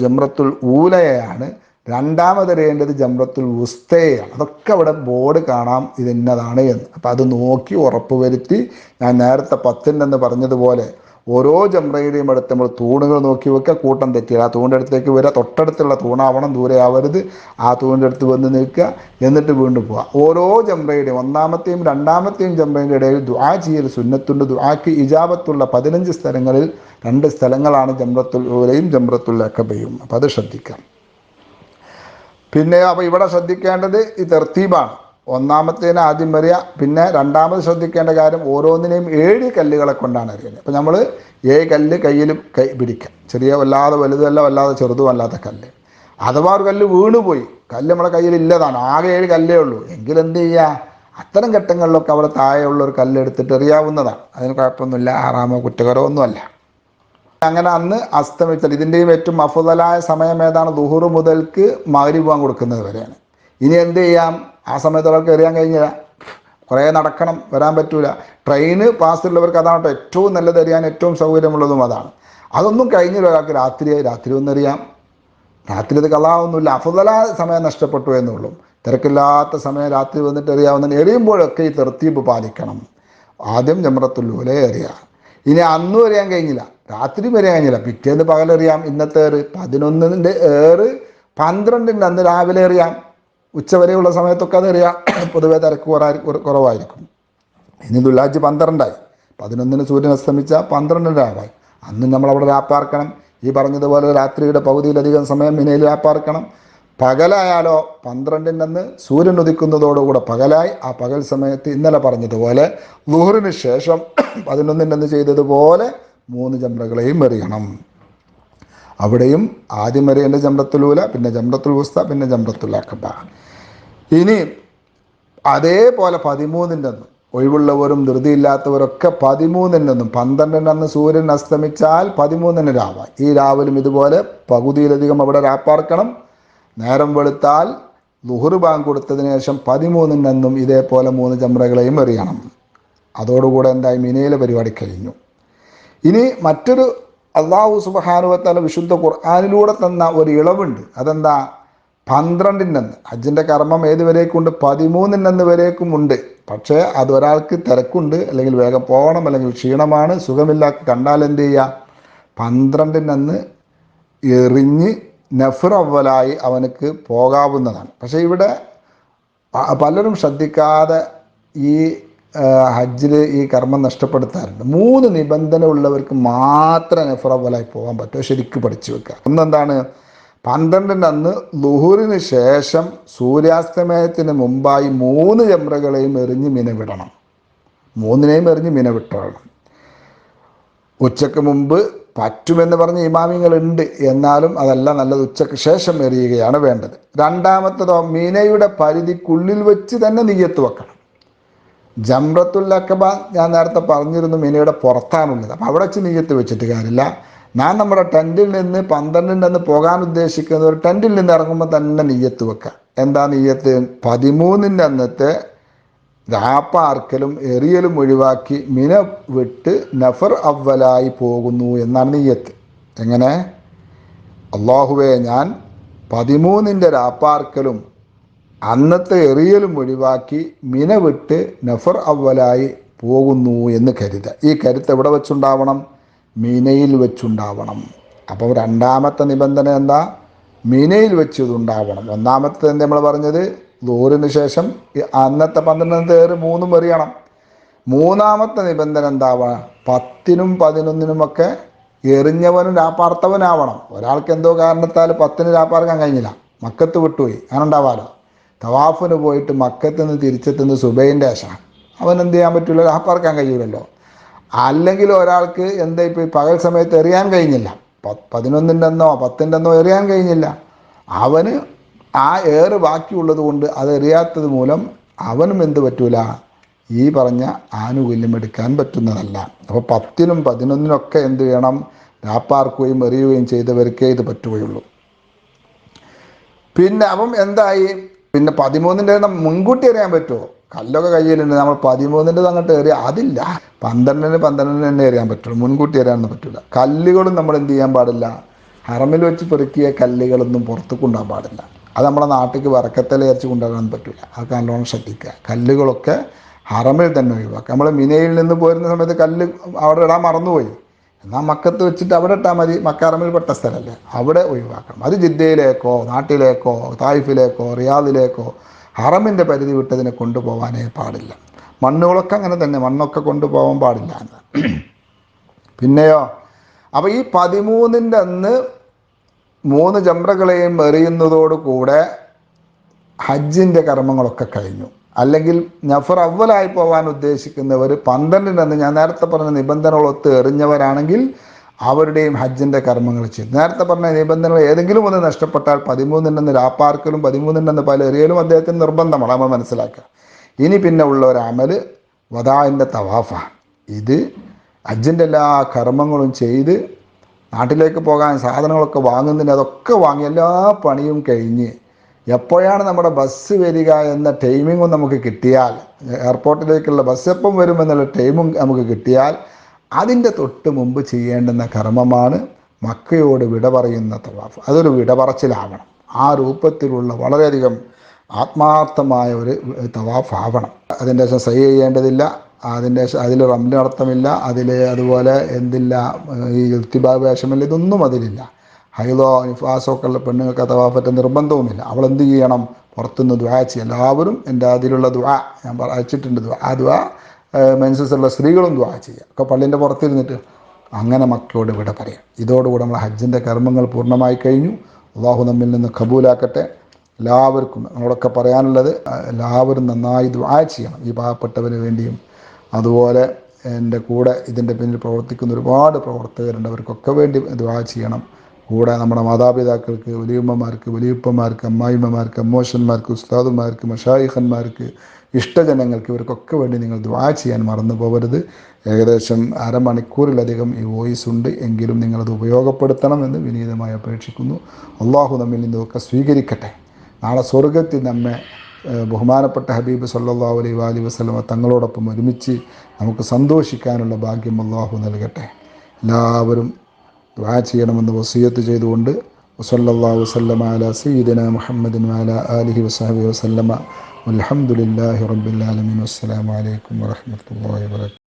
S1: ജംറത്തുൽ ഊലയാണ്. രണ്ടാമതെറിയേണ്ടത് ജംറത്തുൽ വുസ്തയാണ്. അതൊക്കെ അവിടെ ബോർഡ് കാണാം, ഇത് ഇന്നതാണ് എന്ന്. അപ്പം അത് നോക്കി ഉറപ്പ് വരുത്തി, ഞാൻ നേരത്തെ 10ൻ്റെ അന്ന് പറഞ്ഞതുപോലെ ഓരോ ജംറയുടെയും അടുത്ത് നമ്മൾ തൂണുകൾ നോക്കി വെക്കുക. കൂട്ടം തെറ്റില്ല. ആ തൂണിൻ്റെ അടുത്തേക്ക് വരിക, തൊട്ടടുത്തുള്ള തൂണാവണം, ദൂരെ ആവരുത്. ആ തൂണിൻ്റെ അടുത്ത് വന്ന് നിൽക്കുക, എന്നിട്ട് വീണ്ടും പോവുക. ഓരോ ജംറയുടെയും, ഒന്നാമത്തെയും രണ്ടാമത്തെയും ജംറയുടെ ഇടയിൽ ദുആ ചെയ്യൽ സുന്നത്തുണ്ട്. ദുആക്ക് ഇജാബത്തുള്ള 15 സ്ഥലങ്ങളിൽ 2 സ്ഥലങ്ങളാണ് ജംറത്തുൽ ഊലയും ജംറത്തുൽ അഖബയും. അപ്പം അത് ശ്രദ്ധിക്കാം. പിന്നെ അപ്പോൾ ഇവിടെ ശ്രദ്ധിക്കേണ്ടത് ഈ തെർത്തീബാണ്. ഒന്നാമത്തേന് ആദ്യം വരിക. പിന്നെ രണ്ടാമത് ശ്രദ്ധിക്കേണ്ട കാര്യം, ഓരോന്നിനെയും 7 കല്ലുകളെ കൊണ്ടാണ് എറിയുന്നത്. അപ്പോൾ നമ്മൾ 7 കല്ല് കയ്യിൽ പിടിക്കുക. ചെറിയ, വല്ലാതെ വലുതല്ല, വല്ലാതെ ചെറുതും അല്ലാത്ത കല്ല്. അഥവാ ഒരു കല്ല് വീണുപോയി, കല്ല് നമ്മളെ കയ്യിൽ ഇല്ലതാണ്, ആകെ 7 കല്ലേ ഉള്ളൂ, എങ്കിലെന്ത് ചെയ്യുക? അത്തരം ഘട്ടങ്ങളിലൊക്കെ അവിടെ താഴെയുള്ള ഒരു കല്ല് എടുത്തിട്ട് എറിയാവുന്നതാണ്. അതിന് കുഴപ്പമൊന്നുമില്ല, ഹറാമോ കുറ്റകരമോ ഒന്നുമല്ല. അങ്ങനെ അന്ന് അസ്തമിച്ചാൽ, ഇതിൻ്റെയും ഏറ്റവും അഫ്ളലായ സമയം ഏതാണ്? ളുഹർ മുതൽക്ക് മഗ്‌രിബ് ബാങ്ക് കൊടുക്കുന്നത് വരെയാണ്. ഇനി എന്ത് ചെയ്യാം? ആ സമയത്ത് ഒരാൾക്ക് എറിയാൻ കഴിഞ്ഞില്ല, കുറേ നടക്കണം, വരാൻ പറ്റൂല. ട്രെയിന് പാസ്സുള്ളവർക്ക് അതാണ് ഏറ്റവും നല്ലത്, എറിയാൻ ഏറ്റവും സൗകര്യമുള്ളതും അതാണ്. അതൊന്നും കഴിഞ്ഞില്ല ഒരാൾക്ക് രാത്രി ഒന്നെറിയാം. രാത്രി ഇത് കളാവൊന്നുമില്ല, അഫ്ളലായ സമയം നഷ്ടപ്പെട്ടു എന്നുള്ളൂ. തിരക്കില്ലാത്ത സമയം രാത്രി വന്നിട്ട് എറിയാവുന്ന. എറിയുമ്പോഴൊക്കെ ഈ തെർത്തീബ് പാലിക്കണം. ആദ്യം ജംറത്തുൽ ഊല എറിയുക. ഇനി അന്നും എറിയാൻ കഴിഞ്ഞില്ല, രാത്രി വരെ കഴിഞ്ഞില്ല, പിറ്റേന്ന് പകലെറിയാം. ഇന്നത്തെ 11ൻ്റെ 12ൻ്റെ അന്ന് രാവിലെ എറിയാം. ഉച്ചവരെയുള്ള സമയത്തൊക്കെ അത് എറിയാം. പൊതുവെ തിരക്ക് കുറവായിരിക്കും. ഇനി ദുൽഹജ്ജ് 12ആയി. 11ന് സൂര്യൻ അസ്തമിച്ച 12 രാവായി. അന്ന് നമ്മളവിടെ രാപ്പാർക്കണം. ഈ പറഞ്ഞതുപോലെ രാത്രിയുടെ പകുതിയിലധികം സമയം മിനയിൽ രാപ്പാർക്കണം. പകലായാലോ 12ൻ്റെ അന്ന് സൂര്യൻ ഉദിക്കുന്നതോടുകൂടെ പകലായി. ആ പകൽ സമയത്ത് ഇന്നലെ പറഞ്ഞതുപോലെ ളുഹറിന് ശേഷം 11ൻ്റെ അന്ന് ചെയ്തതുപോലെ 3 ജംറകളെയും എറിയണം. അവിടെയും ആദ്യം എറിയേണ്ട ജംറത്തുൽ ഊല, പിന്നെ ജംറത്തുൽ വുസ്ത, പിന്നെ ജംറത്തുൽ അഖബ. ഇനി അതേപോലെ 13ൻ്റെ അന്ന് ഒഴിവുള്ളവരും ധൃതിയില്ലാത്തവരൊക്കെ 13ൻ്റെ അന്നും 12ൻ്റെ അന്ന് സൂര്യൻ അസ്തമിച്ചാൽ 13ന് രാവായി. ഈ രാവിലും ഇതുപോലെ പകുതിയിലധികം അവിടെ രാപ്പാർക്കണം. നേരം വെളുത്താൽ ളുഹർ ബാങ്ക് കൊടുത്തതിന് ശേഷം 13ൻ്റെ അന്നും ഇതേപോലെ 3 ജംറകളെയും എറിയണം. അതോടുകൂടെ എന്തായി, മിനയിലെ പരിപാടി കഴിഞ്ഞു. ഇനി മറ്റൊരു അള്ളാഹു സുബ്ഹാനഹു വ തആല വിശുദ്ധ ഖുർആനിലൂടെ തന്ന ഒരു ഇളവുണ്ട്. അതെന്താ? 12-ൻ്റെ അന്ന്. ഹജ്ജിൻ്റെ കർമ്മം ഏത് വരേക്കുണ്ട്? 13-ൻ്റെ അന്ന് വരേക്കും ഉണ്ട്. പക്ഷേ അതൊരാൾക്ക് തിരക്കുണ്ട്, അല്ലെങ്കിൽ വേഗം പോകണം, അല്ലെങ്കിൽ ക്ഷീണമാണ്, സുഖമില്ലാത്ത കണ്ടാൽ എന്ത് ചെയ്യുക? 12-ൻ്റെ അന്ന് എറിഞ്ഞ് നഫർ അവലായി അവനക്ക് പോകാവുന്നതാണ്. പക്ഷേ ഇവിടെ പലരും ശ്രദ്ധിക്കാതെ ഈ ഹജ്ജിൽ ഈ കർമ്മം നഷ്ടപ്പെടുത്താറുണ്ട്. 3 നിബന്ധന ഉള്ളവർക്ക് മാത്രമേ നഫർ അവലായി പോകാൻ പറ്റുമോ? ശരിക്കും പഠിച്ചു വെക്കുക. ഒന്നെന്താണ്? 12-ൻ്റെ അന്ന് ളുഹൂറിന് ശേഷം സൂര്യാസ്തമയത്തിന് മുമ്പായി 3 ജംറകളെയും എറിഞ്ഞ് മിന വിടണം. 3നെയും എറിഞ്ഞ് മിന വിട്ടോളണം. ഉച്ചക്ക് മുമ്പ് പറ്റുമെന്ന് പറഞ്ഞ ഇമാമിങ്ങളുണ്ട്, എന്നാലും അതല്ല നല്ലത്, ഉച്ചക്ക് ശേഷം എറിയുകയാണ് വേണ്ടത്. രണ്ടാമത്തതോ, മിനയുടെ പരിധിക്കുള്ളിൽ വെച്ച് തന്നെ നിയ്യത്ത് വെക്കണം. ജംറത്തുൽ അഖബ ഞാൻ നേരത്തെ പറഞ്ഞിരുന്നു മിനയുടെ പുറത്താണുള്ളത്. അപ്പം അവിടെ വെച്ച് നിയ്യത്ത് വെച്ചിട്ട് കാര്യമില്ല. ഞാൻ നമ്മുടെ ടെൻറ്റിൽ നിന്ന് 12-ൻ്റെ അന്ന് പോകാൻ ഉദ്ദേശിക്കുന്ന ഒരു ടെൻറ്റിൽ നിന്ന് ഇറങ്ങുമ്പോൾ തന്നെ നിയ്യത്ത് വെക്കുക. എന്താ നിയ്യത്ത്? 13-ൻ്റെ അന്നത്തെ രാപ്പാർക്കലും എറിയലും ഒഴിവാക്കി മിന വിട്ട് നഫർ അവലായി പോകുന്നു എന്നാണ് നിയ്യത്ത്. എങ്ങനെ? അള്ളാഹുവേ, ഞാൻ 13-ൻ്റെ രാപ്പാർക്കലും അന്നത്തെ എറിയലും ഒഴിവാക്കി മിന വിട്ട് നഫർ അവലായി പോകുന്നു എന്ന് കരുതുക. ഈ കരുത്ത് എവിടെ വെച്ചുണ്ടാവണം? മിനയിൽ വെച്ചുണ്ടാവണം. അപ്പോൾ രണ്ടാമത്തെ നിബന്ധന എന്താ? മിനയിൽ വെച്ച് ഇതുണ്ടാവണം. ഒന്നാമത്തെ എന്താ നമ്മൾ പറഞ്ഞത്? ദൂറിന് ശേഷം അന്നത്തെ 12-ൻ്റെ ഏറ് 3ഉം എറിയണം. മൂന്നാമത്തെ നിബന്ധന എന്താവുക? 10-നും 11-നുമൊക്കെ എറിഞ്ഞവനും രാപ്പാർത്തവനാവണം. ഒരാൾക്ക് എന്തോ കാരണത്താൽ 10-ന് രാപ്പാർക്കാൻ കഴിഞ്ഞില്ല, മക്കത്ത് വിട്ടുപോയി, അങ്ങനെ ഉണ്ടാവാലോ. തവാഫിന് പോയിട്ട് മക്കത്ത് നിന്ന് തിരിച്ചെത്തുന്നത് സുബൈൻ്റെ ശേഷം, അവൻ എന്ത് ചെയ്യാൻ പറ്റില്ല? രാപ്പാർക്കാൻ കഴിയില്ലല്ലോ. അല്ലെങ്കിൽ ഒരാൾക്ക് എന്താ ഇപ്പോൾ പകൽ സമയത്ത് എറിയാൻ കഴിഞ്ഞില്ല, 11-ൻ്റെ അന്നോ 10-ൻ്റെ അന്നോ എറിയാൻ കഴിഞ്ഞില്ല, അവന് ആ ഏറ് ബാക്കിയുള്ളത് കൊണ്ട് അത് എറിയാത്തത് മൂലം അവനും എന്ത് പറ്റൂല? ഈ പറഞ്ഞ ആനുകൂല്യം എടുക്കാൻ പറ്റുന്നതല്ല. അപ്പോൾ 10-നും 11-നൊക്കെ എന്ത് ചെയ്യണം? രാപ്പാർക്കുകയും എറിയുകയും ചെയ്തവർക്കേ ഇത് പറ്റുകയുള്ളൂ. പിന്നെ അപ്പം എന്തായി? പിന്നെ 13-ൻ്റെ മുൻകൂട്ടി എറിയാൻ പറ്റുമോ? കല്ലൊക്കെ കയ്യിലുണ്ട്, നമ്മൾ 13-ൻ്റെ അങ്ങോട്ട് എറിയാം, അതില്ല. 12-ന് തന്നെ എറിയാൻ പറ്റുള്ളൂ, മുൻകൂട്ടി എറിയാനൊന്നും പറ്റില്ല. കല്ലുകളും നമ്മൾ എന്ത് ചെയ്യാൻ പാടില്ല? ഹറമിൽ വെച്ച് പെറുക്കിയ കല്ലുകളൊന്നും പുറത്ത് കൊണ്ടുപോകാൻ പാടില്ല. അത് നമ്മളെ നാട്ടിലേക്ക് വറക്കത്തല അരച്ച് കൊണ്ടുവരാൻ പറ്റില്ല. അതൊക്കെ നല്ലോണം ശ്രദ്ധിക്കുക. കല്ലുകളൊക്കെ ഹറമിൽ തന്നെ ഒഴിവാക്കുക. നമ്മൾ മിനയിൽ നിന്ന് പോരുന്ന സമയത്ത് കല്ല് അവിടെ ഇടാൻ മറന്നുപോയി, എന്നാൽ മക്കത്ത് വെച്ചിട്ട് അവിടെ ഇട്ടാൽ മതി. മക്ക ഹറമിൽപ്പെട്ട സ്ഥലമല്ലേ, അവിടെ ഒഴിവാക്കണം. അത് ജിദ്ദയിലേക്കോ നാട്ടിലേക്കോ തായിഫിലേക്കോ റിയാദിലേക്കോ ഹറമിൻ്റെ പരിധി വിട്ടതിനെ കൊണ്ടുപോകാനേ പാടില്ല. മണ്ണുകളൊക്കെ അങ്ങനെ തന്നെ, മണ്ണൊക്കെ കൊണ്ടുപോകാൻ പാടില്ല. പിന്നെയോ, അപ്പോൾ ഈ 13-ൻ്റെ അന്ന് 3 ജംറകളെയും എറിയുന്നതോടുകൂടെ ഹജ്ജിൻ്റെ കർമ്മങ്ങളൊക്കെ കഴിഞ്ഞു. അല്ലെങ്കിൽ നഫർ അവലായി പോകാൻ ഉദ്ദേശിക്കുന്നവർ 12-ൻ്റെ അന്ന് ഞാൻ നേരത്തെ പറഞ്ഞ നിബന്ധനകളൊത്ത് എറിഞ്ഞവരാണെങ്കിൽ അവരുടെയും ഹജ്ജിൻ്റെ കർമ്മങ്ങൾ ചെയ്തു. നേരത്തെ പറഞ്ഞ നിബന്ധനകൾ ഏതെങ്കിലും ഒന്ന് നഷ്ടപ്പെട്ടാൽ 13-ൻ്റെ അന്ന് രാപ്പാർക്കലും 13-ൻ്റെ അന്ന് പല എറിയലും അദ്ദേഹത്തിന് നിർബന്ധമാണ്, നമ്മൾ മനസ്സിലാക്കുക. ഇനി പിന്നെ ഉള്ള ഒരു അമല് വദാഇൻ്റെ തവാഫാണ്. ഇത് ഹജ്ജിൻ്റെ എല്ലാ കർമ്മങ്ങളും ചെയ്ത് നാട്ടിലേക്ക് പോകാൻ സാധനങ്ങളൊക്കെ വാങ്ങുന്നതിന് അതൊക്കെ വാങ്ങി എല്ലാ പണിയും കഴിഞ്ഞ് എപ്പോഴാണ് നമ്മുടെ ബസ് വരിക എന്ന ടൈമിങ്ങും നമുക്ക് കിട്ടിയാൽ, എയർപോർട്ടിലേക്കുള്ള ബസ് എപ്പം വരുമെന്നുള്ള ടൈമും നമുക്ക് കിട്ടിയാൽ, അതിൻ്റെ തൊട്ട് മുമ്പ് ചെയ്യേണ്ടുന്ന കർമ്മമാണ് മക്കയോട് വിട പറയുന്ന തവാഫ്. അതൊരു വിട പറച്ചിലാവണം. ആ രൂപത്തിലുള്ള വളരെയധികം ആത്മാർത്ഥമായ ഒരു തവാഫ് ആവണം. അതിൻ്റെ ശേഷം സൈ ചെയ്യേണ്ടതില്ല, അതിൻ്റെ അതിൽ റംല് നടത്തമില്ല, അതുപോലെ എന്തില്ല, ഈ ഇർത്തിബാ വേഷമില്ല, ഇതൊന്നും അതിലില്ല. ഹൈദോ നിഫാസോ ഒക്കെ ഉള്ള പെണ്ണുങ്ങൾക്ക് തവാഫറ്റ് നിർബന്ധവുമില്ല. അവൾ എന്ത് ചെയ്യണം? പുറത്തുനിന്ന് ദുആ ചെയ്യും. എല്ലാവരും എൻ്റെ അതിലുള്ള ദുആ ഞാൻ അയച്ചിട്ടുണ്ട്. ആ ദുആ മെൻസസുള്ള സ്ത്രീകളും ദുആ ചെയ്യുക, ഒക്കെ പള്ളിൻ്റെ പുറത്തിരുന്നിട്ട് അങ്ങനെ മക്കളോട് വിട പറയാം. ഇതോടുകൂടി നമ്മൾ ഹജ്ജിൻ്റെ കർമ്മങ്ങൾ പൂർണ്ണമായി കഴിഞ്ഞു. അള്ളാഹു നമ്മിൽ നിന്ന് കബൂലാക്കട്ടെ. എല്ലാവർക്കും നമ്മളൊക്കെ പറയാനുള്ളത്, എല്ലാവരും നന്നായി ദുആ ചെയ്യണം, ഈ പാവപ്പെട്ടവന് വേണ്ടിയും. അതുപോലെ എൻ്റെ കൂടെ ഇതിൻ്റെ പിന്നിൽ പ്രവർത്തിക്കുന്ന ഒരുപാട് പ്രവർത്തകരുണ്ട്, അവർക്കൊക്കെ വേണ്ടി ദുആ ചെയ്യണം. കൂടെ നമ്മുടെ മാതാപിതാക്കൾക്ക്, വലിയമ്മമാർക്ക്, വലിയപ്പന്മാർക്ക്, അമ്മായിമ്മമാർക്ക്, അമ്മോശന്മാർക്ക്, ഉസ്താദുമാർക്ക്, മഷായിഖന്മാർക്ക്, ഇഷ്ടജനങ്ങൾക്ക്, ഇവർക്കൊക്കെ വേണ്ടി നിങ്ങൾ ദുആ ചെയ്യാൻ മറന്നു പോകരുത്. ഏകദേശം അരമണിക്കൂറിലധികം ഈ വോയിസ് ഉണ്ട്, എങ്കിലും നിങ്ങളത് ഉപയോഗപ്പെടുത്തണമെന്ന് വിനീതമായി അപേക്ഷിക്കുന്നു. അള്ളാഹു നമ്മിൽ നിന്നൊക്കെ സ്വീകരിക്കട്ടെ. നാളെ സ്വർഗത്തിൽ നമ്മെ ബഹുമാനപ്പെട്ട ഹബീബ് സല്ലല്ലാഹു അലൈഹി വസല്ലമ തങ്ങളോടൊപ്പം ഒരുമിച്ച് നമുക്ക് സന്തോഷിക്കാനുള്ള ഭാഗ്യം അല്ലാഹു നൽകട്ടെ. എല്ലാവരും ദുആ ചെയ്യണമെന്ന് വസിയത്ത് ചെയ്തുകൊണ്ട് വസല്ലല്ലാഹു വസല്ലമ അലാ സയ്യിദിനാ മുഹമ്മദിൻ വഅലാ ആലിഹി വസഹബിഹി വസല്ലമ വൽഹംദുലില്ലാഹി റബ്ബിൽ ആലമീൻ. അസ്സലാമു അലൈക്കും വറഹ്മത്തുള്ളാഹി വബറകാതുഹു.